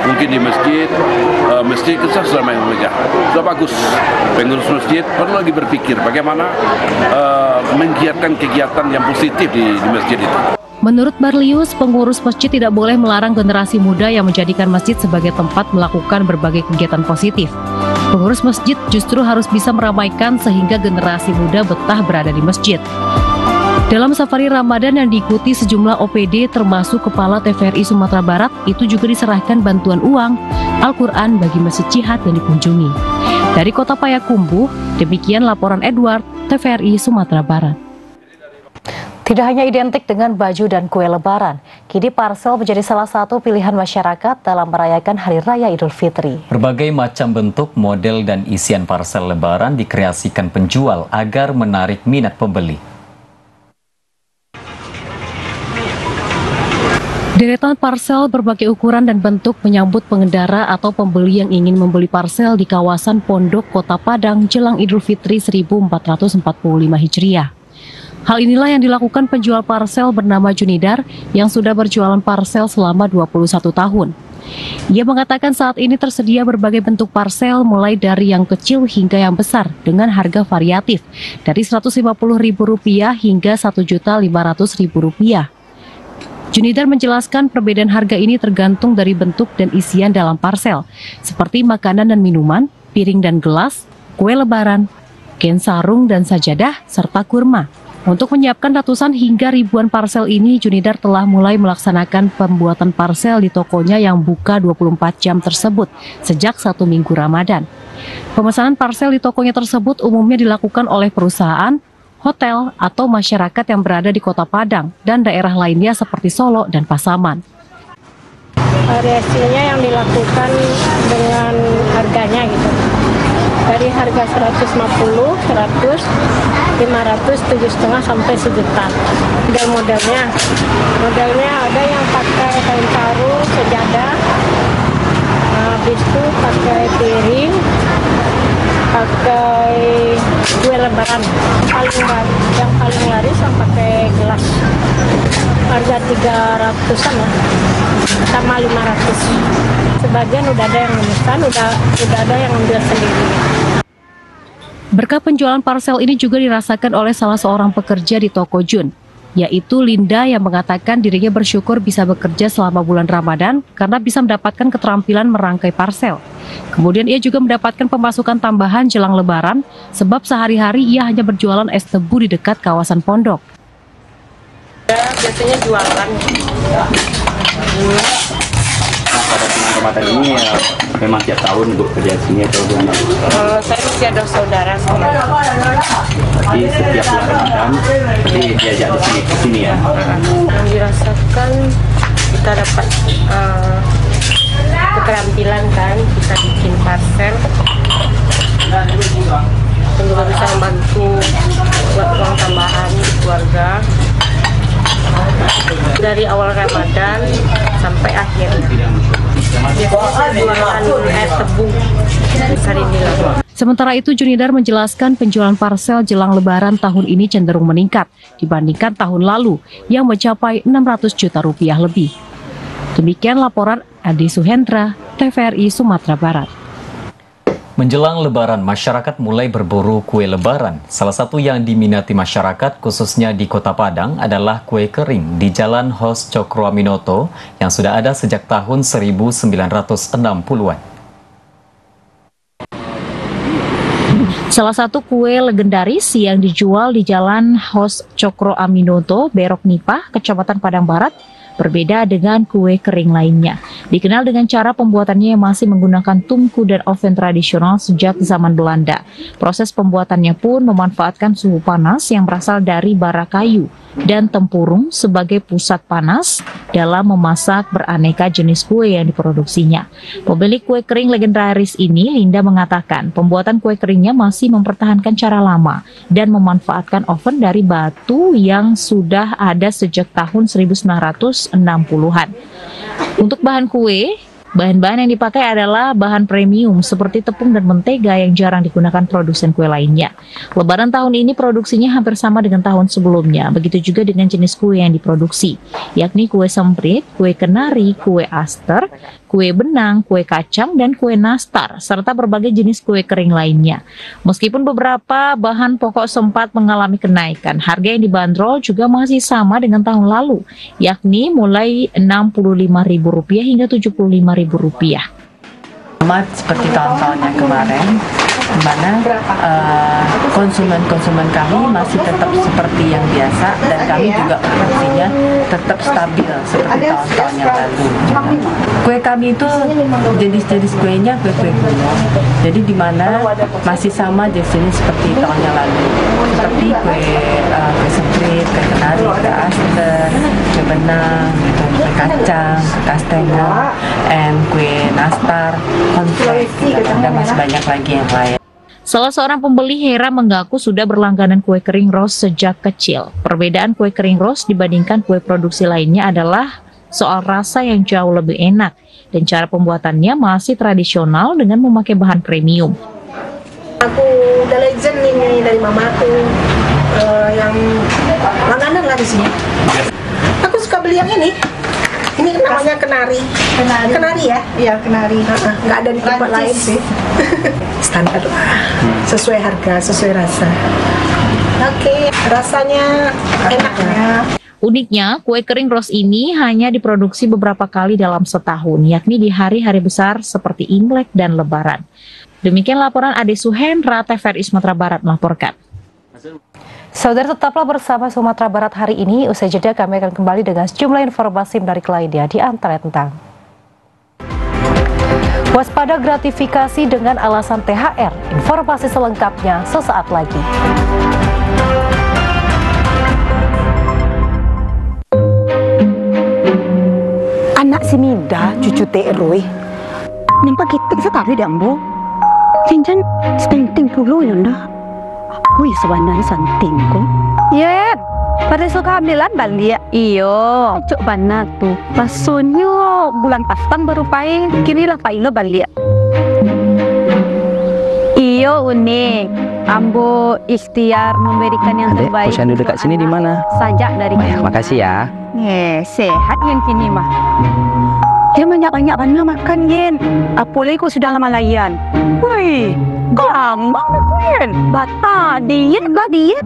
Mungkin di masjid kita sudah main meja, sudah bagus. Pengurus masjid perlu lagi berpikir bagaimana menggiatkan kegiatan yang positif di masjid itu. Menurut Barlius, pengurus masjid tidak boleh melarang generasi muda yang menjadikan masjid sebagai tempat melakukan berbagai kegiatan positif. Pengurus masjid justru harus bisa meramaikan sehingga generasi muda betah berada di masjid. Dalam safari Ramadan yang diikuti sejumlah OPD termasuk Kepala TVRI Sumatera Barat, itu juga diserahkan bantuan uang, Al-Quran bagi Masjid Jihad yang dikunjungi. Dari Kota Payakumbuh, demikian laporan Edward, TVRI Sumatera Barat. Tidak hanya identik dengan baju dan kue lebaran, kini parsel menjadi salah satu pilihan masyarakat dalam merayakan Hari Raya Idul Fitri. Berbagai macam bentuk, model, dan isian parsel lebaran dikreasikan penjual agar menarik minat pembeli. Deretan parsel berbagai ukuran dan bentuk menyambut pengendara atau pembeli yang ingin membeli parsel di kawasan Pondok Kota Padang jelang Idul Fitri 1445 Hijriah. Hal inilah yang dilakukan penjual parsel bernama Junidar yang sudah berjualan parsel selama 21 tahun. Ia mengatakan saat ini tersedia berbagai bentuk parsel mulai dari yang kecil hingga yang besar dengan harga variatif dari Rp150.000 hingga Rp1.500.000. Junidar menjelaskan perbedaan harga ini tergantung dari bentuk dan isian dalam parsel, seperti makanan dan minuman, piring dan gelas, kue lebaran, kain sarung dan sajadah, serta kurma. Untuk menyiapkan ratusan hingga ribuan parsel ini, Junidar telah mulai melaksanakan pembuatan parsel di tokonya yang buka 24 jam tersebut sejak 1 minggu Ramadan. Pemesanan parsel di tokonya tersebut umumnya dilakukan oleh perusahaan, hotel, atau masyarakat yang berada di Kota Padang dan daerah lainnya seperti Solo dan Pasaman. Variasinya yang dilakukan dengan harganya gitu. Dari harga 150, 100, 500, 7,5 sampai 1 juta. Dan modelnya ada yang pakai kain sarung, sejadah, habis itu pakai piring, pakai kue lebaran. Yang paling laris yang pakai gelas. Harga 300-an lah, sama 500. Sebagian udah ada yang memesan, udah ada yang ambil sendiri. Berkah penjualan parsel ini juga dirasakan oleh salah seorang pekerja di toko Jun, yaitu Linda yang mengatakan dirinya bersyukur bisa bekerja selama bulan Ramadan karena bisa mendapatkan keterampilan merangkai parsel. Kemudian ia juga mendapatkan pemasukan tambahan jelang Lebaran sebab sehari-hari ia hanya berjualan es tebu di dekat kawasan pondok. Biasanya jualan. Pada bulan Ramadan ini ya, memang tiap tahun untuk kerja di sini atau gimana? Saya masih ada saudara. Jadi setiap bulan Ramadan jadi diajak di sini ya. Yang dirasakan kita dapat keterampilan kan, kita bikin parsel. Dan juga bisa membantu buat uang tambahan di keluarga. Dari awal Ramadan sampai akhir. Biasanya jualan air tebu Sarinila. Sementara itu, Junidar menjelaskan penjualan parsel jelang Lebaran tahun ini cenderung meningkat dibandingkan tahun lalu yang mencapai Rp600 juta lebih. Demikian laporan Adi Suhendra, TVRI Sumatera Barat. Menjelang Lebaran, masyarakat mulai berburu kue Lebaran. Salah satu yang diminati masyarakat, khususnya di Kota Padang, adalah kue kering di Jalan Hos Cokroaminoto yang sudah ada sejak tahun 1960-an. Salah satu kue legendaris yang dijual di Jalan Hos Cokro Aminoto, Berok Nipah, Kecamatan Padang Barat, berbeda dengan kue kering lainnya. Dikenal dengan cara pembuatannya yang masih menggunakan tungku dan oven tradisional sejak zaman Belanda. Proses pembuatannya pun memanfaatkan suhu panas yang berasal dari bara kayu dan tempurung sebagai pusat panas dalam memasak beraneka jenis kue yang diproduksinya. Pemilik kue kering legendaris ini, Linda, mengatakan pembuatan kue keringnya masih mempertahankan cara lama dan memanfaatkan oven dari batu yang sudah ada sejak tahun 1960-an. Untuk bahan kue, bahan-bahan yang dipakai adalah bahan premium seperti tepung dan mentega yang jarang digunakan produsen kue lainnya. Lebaran tahun ini produksinya hampir sama dengan tahun sebelumnya. Begitu juga dengan jenis kue yang diproduksi, yakni kue semprit, kue kenari, kue aster, kue benang, kue kacang, dan kue nastar, serta berbagai jenis kue kering lainnya. Meskipun beberapa bahan pokok sempat mengalami kenaikan, harga yang dibanderol juga masih sama dengan tahun lalu, yakni mulai Rp65.000 hingga Rp75.000. Sama seperti tahun-tahun yang kemarin, di mana konsumen-konsumen kami masih tetap seperti yang biasa dan kami juga produksinya tetap stabil seperti tahun-tahun yang lalu. Kue kami itu jenis-jenis kuenya kue-kue kuno, jadi di mana masih sama jenis-jenis seperti tahun yang lalu, seperti kue semprit, kue kenari, kue aster, kue benang, kue kacang, kue kastengel, dan kue nastar, konflik, dan masih banyak lagi yang lain. Salah seorang pembeli, Hera, mengaku sudah berlangganan kue kering Ros sejak kecil. Perbedaan kue kering Ros dibandingkan kue produksi lainnya adalah soal rasa yang jauh lebih enak dan cara pembuatannya masih tradisional dengan memakai bahan premium. Aku udah legend ini dari mamaku yang langganan lah di sini. Aku suka beli yang ini. Ini namanya kenari. Kenari ya? Iya, kenari. Nggak ada di tempat lain sih. Standar lah. Sesuai harga, sesuai rasa. Oke, rasanya enak ya. Uniknya, kue kering Ros ini hanya diproduksi beberapa kali dalam setahun, yakni di hari-hari besar seperti Imlek dan Lebaran. Demikian laporan Ade Suhendra, TVRI Sumatera Barat melaporkan. Saudara, tetaplah bersama Sumatera Barat hari ini. Usai jeda kami akan kembali dengan sejumlah informasi menarik lainnya, di antara tentang waspada gratifikasi dengan alasan THR. Informasi selengkapnya sesaat lagi. Anak si Mida, cucu Teh Roy, nimpa kita sekali dah, Bu. Cincan penting dulu ya dah. Aku sebenarnya santing kok. Ya, pada suka ambilan balik. Iyo, cok banat tuh. Pasunyo bulan pasang baru paling kini lah paling lo balik. Iyo unik. Ambo ikhtiar memberikan yang terbaik. Posyandu dekat sini di mana? Sajak dari. Makasih ya. Sehat yang kini mah. Dia banyak-banyak makan Yen. Apalagi kau sudah lama layan. Woi, gampang Yen. Bata diet bah diet.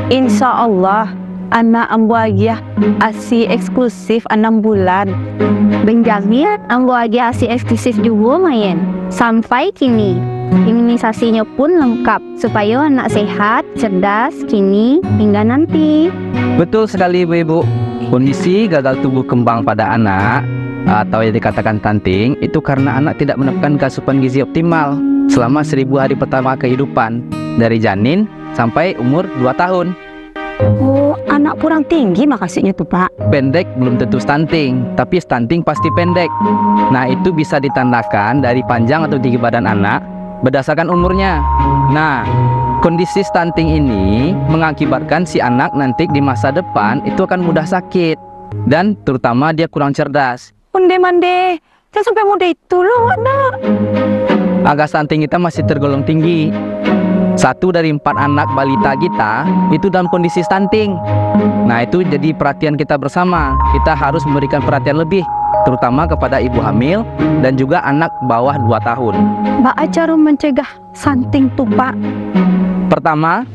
Insya Allah anak ambo aja asi eksklusif 6 bulan. Benjamin ambo aja asi eksklusif juga main. Sampai kini imunisasinya pun lengkap supaya anak sehat, cerdas kini hingga nanti. Betul sekali Ibu. Kondisi gagal tumbuh kembang pada anak atau yang dikatakan stunting itu karena anak tidak mendapatkan asupan gizi optimal selama 1000 hari pertama kehidupan dari janin sampai umur 2 tahun. Oh, anak kurang tinggi makasihnya tuh Pak. Pendek belum tentu stunting, tapi stunting pasti pendek. Nah, itu bisa ditandakan dari panjang atau tinggi badan anak berdasarkan umurnya. Nah, kondisi stunting ini mengakibatkan si anak nanti di masa depan itu akan mudah sakit dan terutama dia kurang cerdas. Mande, jangan sampai muda itu loh anak. Angka stunting kita masih tergolong tinggi. 1 dari 4 anak balita kita itu dalam kondisi stunting. Nah, itu jadi perhatian kita bersama. Kita harus memberikan perhatian lebih, terutama kepada ibu hamil dan juga anak bawah 2 tahun. Mbak cara mencegah stunting tuh Pak? Pertama,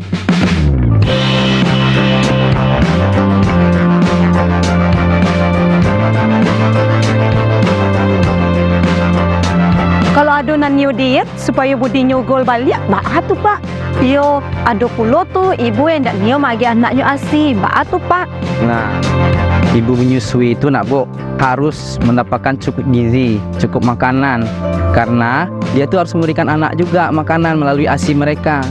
kalau adonan new diet supaya budi nyogol balik, bah tuh Pak. Yo, ada pula tuh ibu yang tak nyium lagi anaknya ASI. Mbak tuh Pak. Nah, ibu menyusui itu nak Bu harus mendapatkan cukup gizi, cukup makanan. Karena dia tuh harus memberikan anak juga makanan melalui ASI mereka.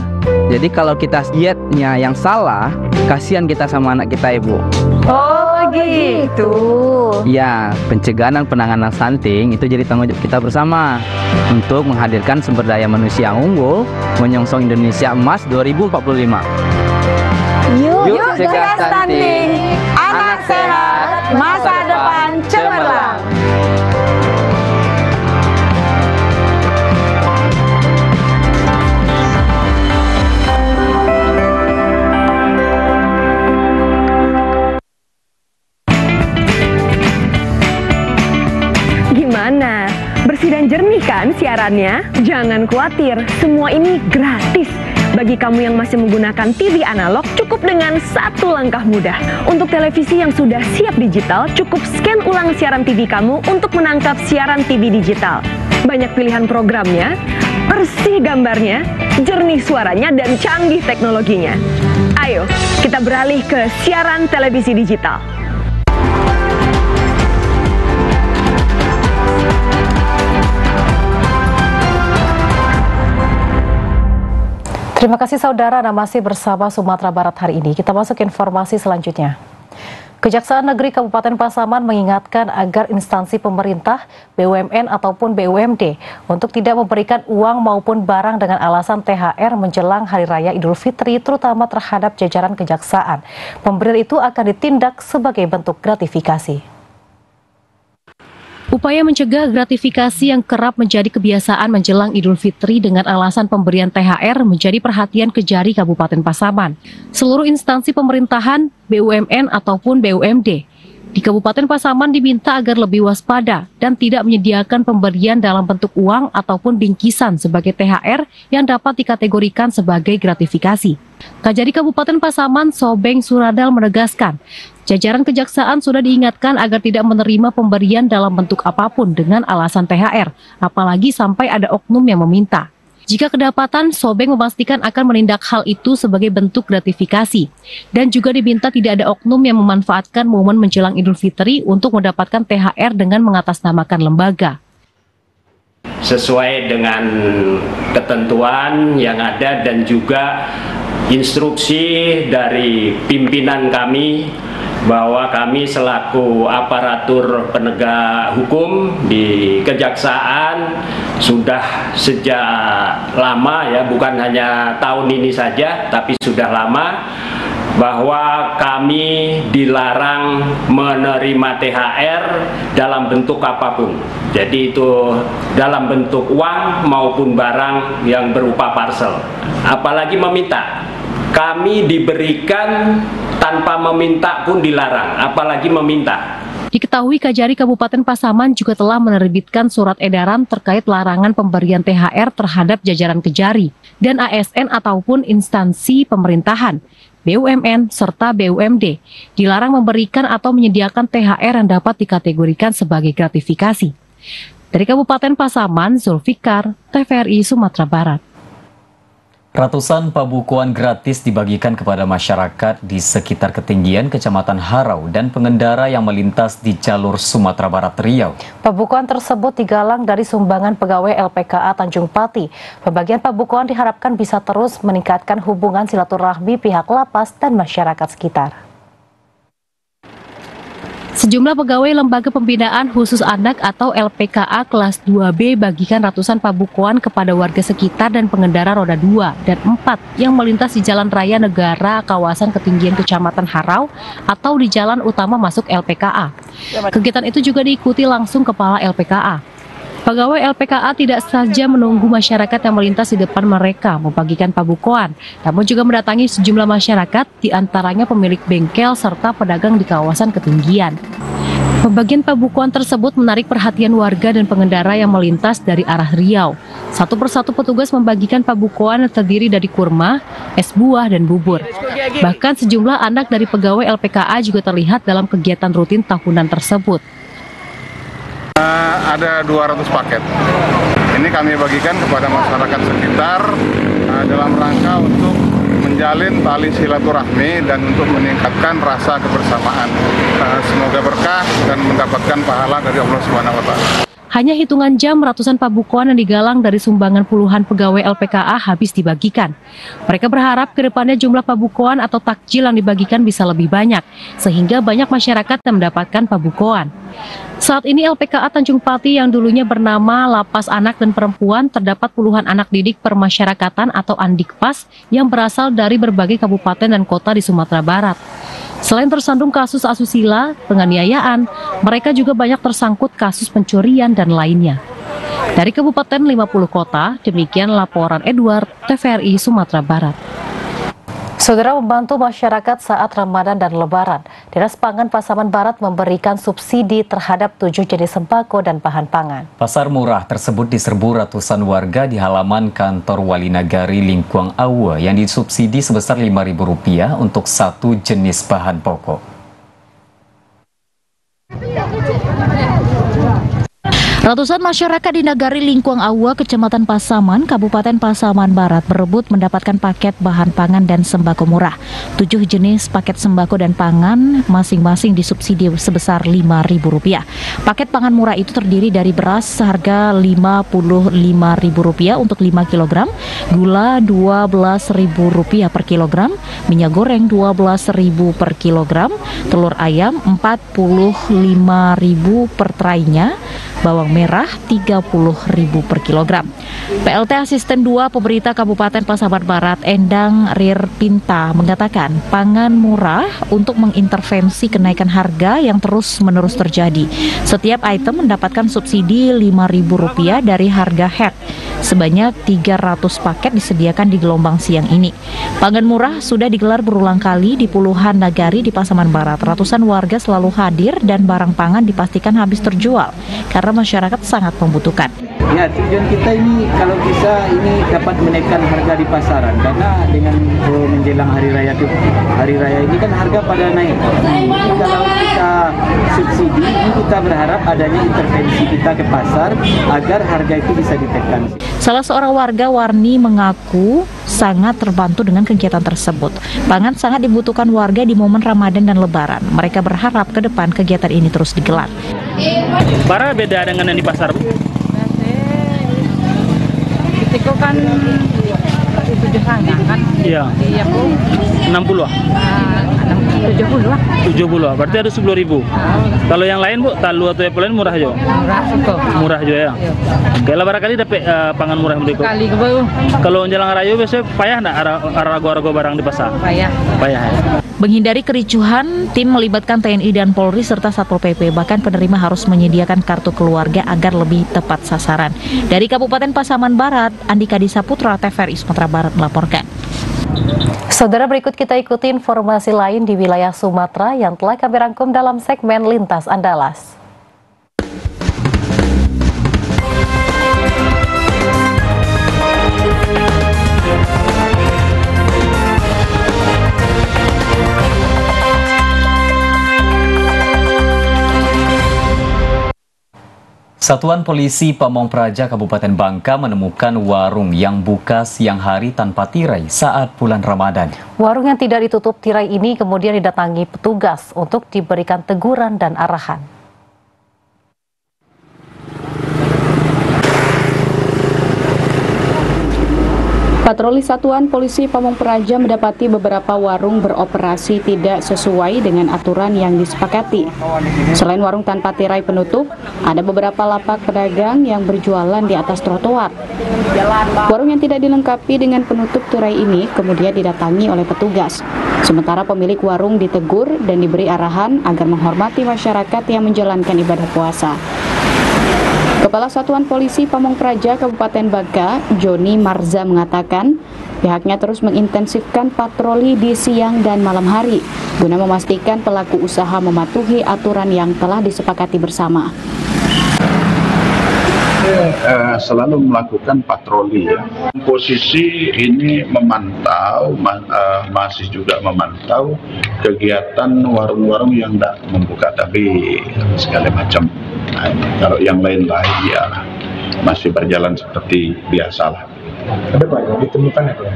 Jadi kalau kita dietnya yang salah, kasihan kita sama anak kita Ibu. Oh gitu. Ya, pencegahan dan penanganan stunting itu jadi tanggung jawab kita bersama untuk menghadirkan sumber daya manusia yang unggul menyongsong Indonesia Emas 2045. Yuk cegah stunting, anak sehat, masa depan cemerlang. Gimana? Bersih dan jernih kan siarannya? Jangan khawatir, semua ini gratis. Bagi kamu yang masih menggunakan TV analog, cukup dengan satu langkah mudah. Untuk televisi yang sudah siap digital, cukup scan ulang siaran TV kamu untuk menangkap siaran TV digital. Banyak pilihan programnya, bersih gambarnya, jernih suaranya, dan canggih teknologinya. Ayo, kita beralih ke siaran televisi digital. Terima kasih saudara, Anda masih bersama Sumatera Barat hari ini. Kita masuk informasi selanjutnya. Kejaksaan Negeri Kabupaten Pasaman mengingatkan agar instansi pemerintah, BUMN ataupun BUMD untuk tidak memberikan uang maupun barang dengan alasan THR menjelang Hari Raya Idul Fitri, terutama terhadap jajaran kejaksaan. Pemberian itu akan ditindak sebagai bentuk gratifikasi. Upaya mencegah gratifikasi yang kerap menjadi kebiasaan menjelang Idul Fitri dengan alasan pemberian THR menjadi perhatian Kejari Kabupaten Pasaman. Seluruh instansi pemerintahan, BUMN ataupun BUMD di Kabupaten Pasaman diminta agar lebih waspada dan tidak menyediakan pemberian dalam bentuk uang ataupun bingkisan sebagai THR yang dapat dikategorikan sebagai gratifikasi. Kajari Kabupaten Pasaman, Sobeng Suradal menegaskan, jajaran kejaksaan sudah diingatkan agar tidak menerima pemberian dalam bentuk apapun dengan alasan THR, apalagi sampai ada oknum yang meminta. Jika kedapatan, Sobeng memastikan akan menindak hal itu sebagai bentuk gratifikasi. Dan juga diminta tidak ada oknum yang memanfaatkan momen menjelang Idul Fitri untuk mendapatkan THR dengan mengatasnamakan lembaga. Sesuai dengan ketentuan yang ada dan juga instruksi dari pimpinan kami bahwa kami selaku aparatur penegak hukum di kejaksaan sudah sejak lama ya, bukan hanya tahun ini saja tapi sudah lama, bahwa kami dilarang menerima THR dalam bentuk apapun. Jadi itu dalam bentuk uang maupun barang yang berupa parcel, apalagi meminta. Kami diberikan tanpa meminta pun dilarang, apalagi meminta. Diketahui Kajari Kabupaten Pasaman juga telah menerbitkan surat edaran terkait larangan pemberian THR terhadap jajaran Kejari dan ASN ataupun instansi pemerintahan, BUMN, serta BUMD. Dilarang memberikan atau menyediakan THR yang dapat dikategorikan sebagai gratifikasi. Dari Kabupaten Pasaman, Zulfikar, TVRI Sumatera Barat. Ratusan pabukuan gratis dibagikan kepada masyarakat di sekitar ketinggian Kecamatan Harau dan pengendara yang melintas di jalur Sumatera Barat Riau. Pabukuan tersebut digalang dari sumbangan pegawai LPKA Tanjung Pati. Pembagian pabukuan diharapkan bisa terus meningkatkan hubungan silaturahmi pihak lapas dan masyarakat sekitar. Sejumlah pegawai Lembaga Pembinaan Khusus Anak atau LPKA kelas 2B bagikan ratusan pabukuan kepada warga sekitar dan pengendara roda 2 dan 4 yang melintas di Jalan Raya Negara kawasan ketinggian Kecamatan Harau atau di jalan utama masuk LPKA. Kegiatan itu juga diikuti langsung Kepala LPKA. Pegawai LPKA tidak saja menunggu masyarakat yang melintas di depan mereka membagikan pabukuan, namun juga mendatangi sejumlah masyarakat, diantaranya pemilik bengkel serta pedagang di kawasan ketinggian. Pembagian pabukuan tersebut menarik perhatian warga dan pengendara yang melintas dari arah Riau. Satu persatu petugas membagikan pabukuan yang terdiri dari kurma, es buah, dan bubur. Bahkan sejumlah anak dari pegawai LPKA juga terlihat dalam kegiatan rutin tahunan tersebut. Ada 200 paket Ini kami bagikan kepada masyarakat sekitar dalam rangka untuk menjalin tali silaturahmi dan untuk meningkatkan rasa kebersamaan. Semoga berkah dan mendapatkan pahala dari Allah Subhanahu wa Ta'ala. Hanya hitungan jam, ratusan pabukuan yang digalang dari sumbangan puluhan pegawai LPKA habis dibagikan. Mereka berharap ke depannya jumlah pabukuan atau takjil yang dibagikan bisa lebih banyak, sehingga banyak masyarakat yang mendapatkan pabukuan. Saat ini LPKA Tanjung Pati yang dulunya bernama Lapas Anak dan Perempuan terdapat puluhan anak didik permasyarakatan atau Andikpas yang berasal dari berbagai kabupaten dan kota di Sumatera Barat. Selain tersandung kasus asusila, penganiayaan, mereka juga banyak tersangkut kasus pencurian dan lainnya. Dari Kabupaten 50 kota, demikian laporan Edward, TVRI Sumatera Barat. Saudara, membantu masyarakat saat Ramadan dan Lebaran, Dinas Pangan Pasaman Barat memberikan subsidi terhadap 7 jenis sembako dan bahan pangan. Pasar murah tersebut diserbu ratusan warga di halaman kantor Wali Nagari Lingkuang Awa yang disubsidi sebesar Rp5.000 untuk satu jenis bahan pokok. Ratusan masyarakat di Nagari Lingkuang Awa, Kecamatan Pasaman, Kabupaten Pasaman Barat berebut mendapatkan paket bahan pangan dan sembako murah. 7 jenis paket sembako dan pangan masing-masing disubsidi sebesar Rp5.000. Paket pangan murah itu terdiri dari beras seharga Rp55.000 untuk 5 kg, gula Rp12.000 per kilogram, minyak goreng Rp12.000 per kilogram, telur ayam Rp45.000 per trainya, bawang merah Rp30.000 per kilogram. PLT Asisten 2 Pemerintah Kabupaten Pasaman Barat Endang Rirpinta mengatakan pangan murah untuk mengintervensi kenaikan harga yang terus-menerus terjadi. Setiap item mendapatkan subsidi Rp5.000 dari harga head. Sebanyak 300 paket disediakan di gelombang siang ini. Pangan murah sudah digelar berulang kali di puluhan nagari di Pasaman Barat. Ratusan warga selalu hadir dan barang pangan dipastikan habis terjual karena masyarakat sangat membutuhkan. Ya, tujuan kita ini kalau bisa ini dapat menaikkan harga di pasaran karena dengan menjelang hari raya ini kan harga pada naik. Jadi kalau kita subsidi ini kita berharap adanya intervensi kita ke pasar agar harga itu bisa ditekan. Salah seorang warga, Warni, mengaku sangat terbantu dengan kegiatan tersebut. Pangan sangat dibutuhkan warga di momen Ramadan dan Lebaran. Mereka berharap ke depan kegiatan ini terus digelar. Bara beda dengan yang di pasar, Bu? Itu kan 7 hanya kan? Iya. Iya, Bu. 60 lah? 70 lah. 70, berarti ada 10.000. Kalau yang lain, Bu, talu atau yang lain murah aja? Murah juga. Murah aja ya? Oke, lah barangkali dapat pangan murah berikut. Kali ke Bu. Kalau menjelang raya biasanya payah nggak arago-arago barang di pasar? Payah. Payah ya? Menghindari kericuhan, tim melibatkan TNI dan Polri serta Satpol PP. Bahkan penerima harus menyediakan kartu keluarga agar lebih tepat sasaran. Dari Kabupaten Pasaman Barat, Andika Disaputra, TVRI Sumatera Barat melaporkan. Saudara, berikut kita ikuti informasi lain di wilayah Sumatera yang telah kami rangkum dalam segmen Lintas Andalas. Satuan Polisi Pamong Praja Kabupaten Bangka menemukan warung yang buka siang hari tanpa tirai saat bulan Ramadan. Warung yang tidak ditutup tirai ini kemudian didatangi petugas untuk diberikan teguran dan arahan. Patroli Satuan Polisi Pamong Praja mendapati beberapa warung beroperasi tidak sesuai dengan aturan yang disepakati. Selain warung tanpa tirai penutup, ada beberapa lapak pedagang yang berjualan di atas trotoar. Warung yang tidak dilengkapi dengan penutup tirai ini kemudian didatangi oleh petugas. Sementara pemilik warung ditegur dan diberi arahan agar menghormati masyarakat yang menjalankan ibadah puasa. Kepala Satuan Polisi Pamong Praja Kabupaten Bangka, Joni Marza mengatakan pihaknya terus mengintensifkan patroli di siang dan malam hari guna memastikan pelaku usaha mematuhi aturan yang telah disepakati bersama. Selalu melakukan patroli ya. Posisi ini memantau, masih juga memantau kegiatan warung-warung yang tidak membuka tabir segala macam. Nah, kalau yang lain-lain ya masih berjalan seperti biasa lah. Ada Pak yang ditemukan ya Pak?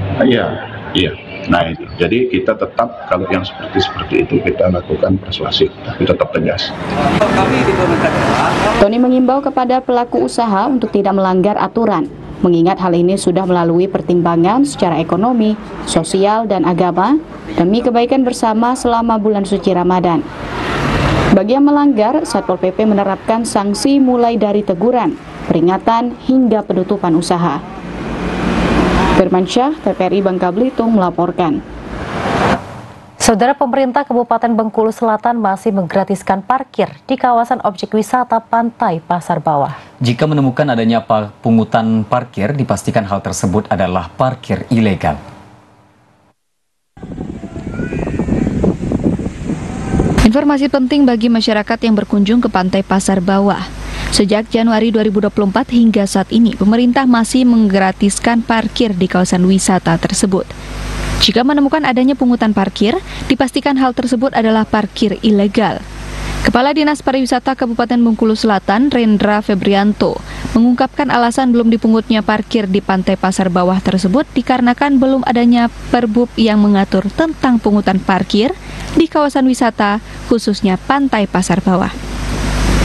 Iya. Nah itu, jadi kita tetap kalau yang seperti itu kita lakukan persuasif, tapi tetap tegas. Tony mengimbau kepada pelaku usaha untuk tidak melanggar aturan, mengingat hal ini sudah melalui pertimbangan secara ekonomi, sosial, dan agama demi kebaikan bersama selama bulan suci Ramadan. Bagi yang melanggar, Satpol PP menerapkan sanksi mulai dari teguran, peringatan, hingga penutupan usaha. Firmansyah, TVRI Bangka Belitung melaporkan. Saudara, pemerintah Kabupaten Bengkulu Selatan masih menggratiskan parkir di kawasan objek wisata Pantai Pasar Bawah. Jika menemukan adanya pungutan parkir, dipastikan hal tersebut adalah parkir ilegal. Informasi penting bagi masyarakat yang berkunjung ke Pantai Pasar Bawah. Sejak Januari 2024 hingga saat ini, pemerintah masih menggratiskan parkir di kawasan wisata tersebut. Jika menemukan adanya pungutan parkir, dipastikan hal tersebut adalah parkir ilegal. Kepala Dinas Pariwisata Kabupaten Bengkulu Selatan, Rendra Febrianto, mengungkapkan alasan belum dipungutnya parkir di Pantai Pasar Bawah tersebut dikarenakan belum adanya Perbub yang mengatur tentang pungutan parkir di kawasan wisata, khususnya Pantai Pasar Bawah.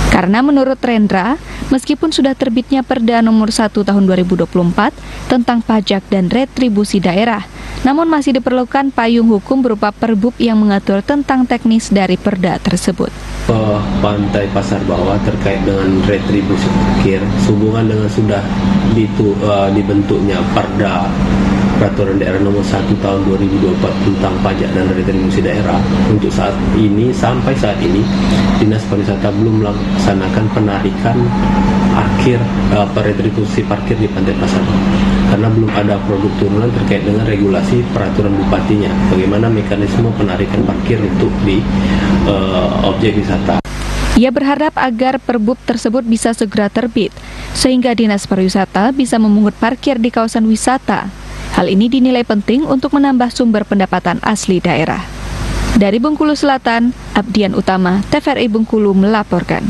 Karena menurut Rendra, meskipun sudah terbitnya Perda Nomor 1 Tahun 2024 tentang pajak dan retribusi daerah, namun masih diperlukan payung hukum berupa Perbub yang mengatur tentang teknis dari Perda tersebut. Pantai Pasar Bawah terkait dengan retribusi parkir, sehubungan dengan sudah dibentuknya Perda Peraturan Daerah Nomor 1 Tahun 2024 tentang pajak dan retribusi daerah. Untuk saat ini, sampai saat ini, Dinas Pariwisata belum melaksanakan penarikan retribusi parkir di Pantai Pasar Bawah, karena belum ada produk turunan terkait dengan regulasi peraturan bupatinya. Bagaimana mekanisme penarikan parkir untuk di objek wisata. Ia berharap agar Perbub tersebut bisa segera terbit, sehingga Dinas Pariwisata bisa memungut parkir di kawasan wisata. Hal ini dinilai penting untuk menambah sumber pendapatan asli daerah. Dari Bengkulu Selatan, Abdian Utama, TVRI Bengkulu melaporkan.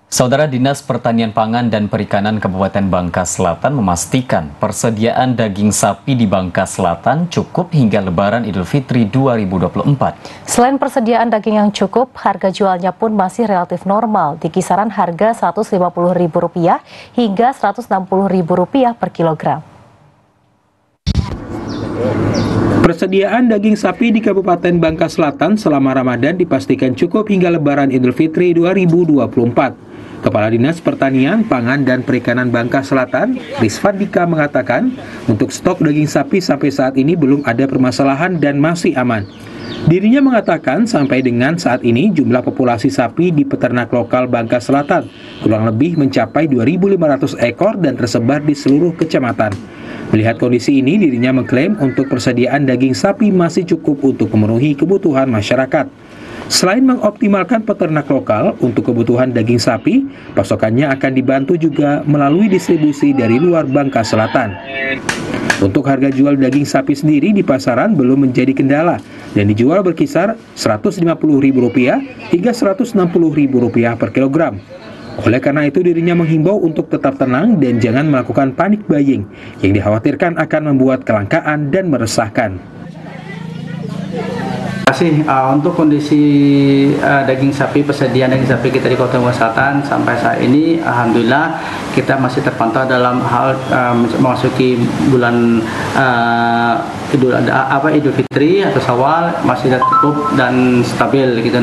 Saudara, Dinas Pertanian Pangan dan Perikanan Kabupaten Bangka Selatan memastikan persediaan daging sapi di Bangka Selatan cukup hingga Lebaran Idul Fitri 2024. Selain persediaan daging yang cukup, harga jualnya pun masih relatif normal di kisaran harga Rp150.000 hingga Rp160.000 per kilogram. Persediaan daging sapi di Kabupaten Bangka Selatan selama Ramadan dipastikan cukup hingga Lebaran Idul Fitri 2024. Kepala Dinas Pertanian, Pangan, dan Perikanan Bangka Selatan, Risfandika mengatakan, untuk stok daging sapi sampai saat ini belum ada permasalahan dan masih aman. Dirinya mengatakan sampai dengan saat ini jumlah populasi sapi di peternak lokal Bangka Selatan kurang lebih mencapai 2.500 ekor dan tersebar di seluruh kecamatan. Melihat kondisi ini, dirinya mengklaim untuk persediaan daging sapi masih cukup untuk memenuhi kebutuhan masyarakat. Selain mengoptimalkan peternak lokal untuk kebutuhan daging sapi, pasokannya akan dibantu juga melalui distribusi dari luar Bangka Selatan. Untuk harga jual daging sapi sendiri di pasaran belum menjadi kendala dan dijual berkisar Rp150.000 hingga Rp160.000 per kilogram. Oleh karena itu, dirinya menghimbau untuk tetap tenang dan jangan melakukan panik buying yang dikhawatirkan akan membuat kelangkaan dan meresahkan. Terima kasih. Untuk kondisi daging sapi, persediaan daging sapi kita di Kota Bangka Selatan sampai saat ini, alhamdulillah kita masih terpantau dalam hal memasuki bulan Idul Fitri atau Syawal masih cukup dan stabil gitu.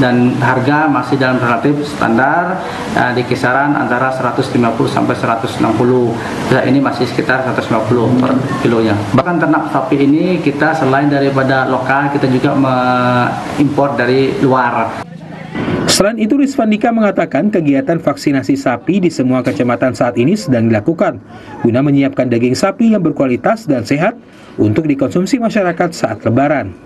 Dan harga masih dalam relatif standar di kisaran antara 150 sampai 160. Saat ini masih sekitar 150 per kilonya. Bahkan ternak sapi ini kita selain daripada lokal, kita juga mengimpor dari luar. Selain itu, Risfandika mengatakan kegiatan vaksinasi sapi di semua kecamatan saat ini sedang dilakukan guna menyiapkan daging sapi yang berkualitas dan sehat untuk dikonsumsi masyarakat saat Lebaran.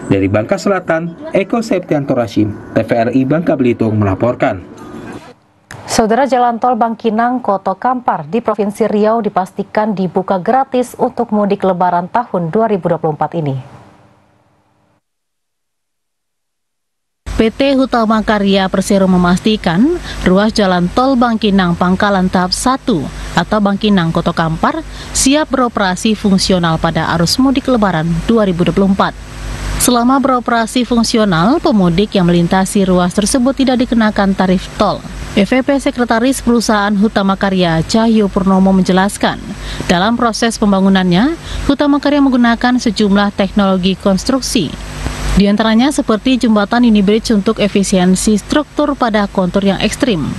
Dari Bangka Selatan, Eko Septianto Rashim, TVRI Bangka Belitung melaporkan. Saudara, Jalan Tol Bangkinang Koto Kampar di Provinsi Riau dipastikan dibuka gratis untuk mudik Lebaran tahun 2024 ini. PT Hutama Karya Persero memastikan ruas jalan tol Bangkinang Pangkalan tahap 1 atau Bangkinang Koto Kampar siap beroperasi fungsional pada arus mudik Lebaran 2024. Selama beroperasi fungsional, pemudik yang melintasi ruas tersebut tidak dikenakan tarif tol. EVP Sekretaris Perusahaan Hutama Karya Cahyo Purnomo menjelaskan, dalam proses pembangunannya, Hutama Karya menggunakan sejumlah teknologi konstruksi. Di antaranya seperti jembatan unibridge untuk efisiensi struktur pada kontur yang ekstrim,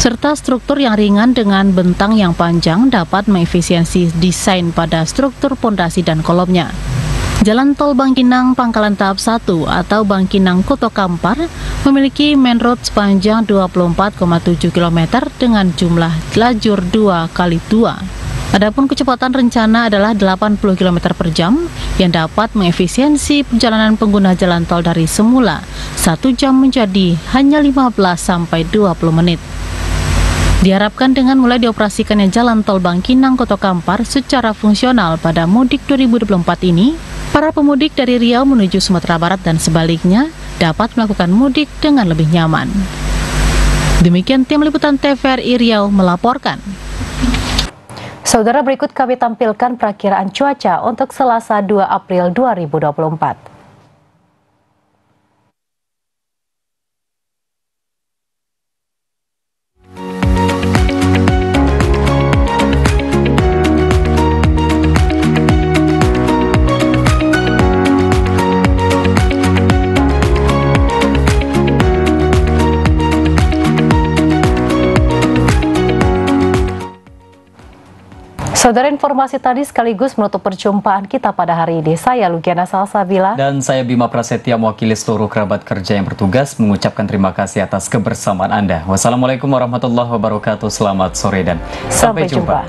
serta struktur yang ringan dengan bentang yang panjang dapat mengefisiensi desain pada struktur pondasi dan kolomnya. Jalan tol Bangkinang Pangkalan tahap 1 atau Bangkinang Koto Kampar memiliki main road sepanjang 24,7 km dengan jumlah lajur 2x2. Adapun kecepatan rencana adalah 80 km per jam yang dapat mengefisiensi perjalanan pengguna jalan tol dari semula 1 jam menjadi hanya 15-20 menit. Diharapkan dengan mulai dioperasikannya jalan tol Bangkinang Koto Kampar secara fungsional pada mudik 2024 ini, para pemudik dari Riau menuju Sumatera Barat dan sebaliknya dapat melakukan mudik dengan lebih nyaman. Demikian tim liputan TVRI Riau melaporkan. Saudara, berikut kami tampilkan perakiraan cuaca untuk Selasa 2 April 2024. Saudara, informasi tadi sekaligus menutup perjumpaan kita pada hari ini. Saya Lugiana Salsabila. Dan saya Bima Prasetya, mewakili seluruh kerabat kerja yang bertugas, mengucapkan terima kasih atas kebersamaan Anda. Wassalamualaikum warahmatullahi wabarakatuh. Selamat sore dan sampai jumpa.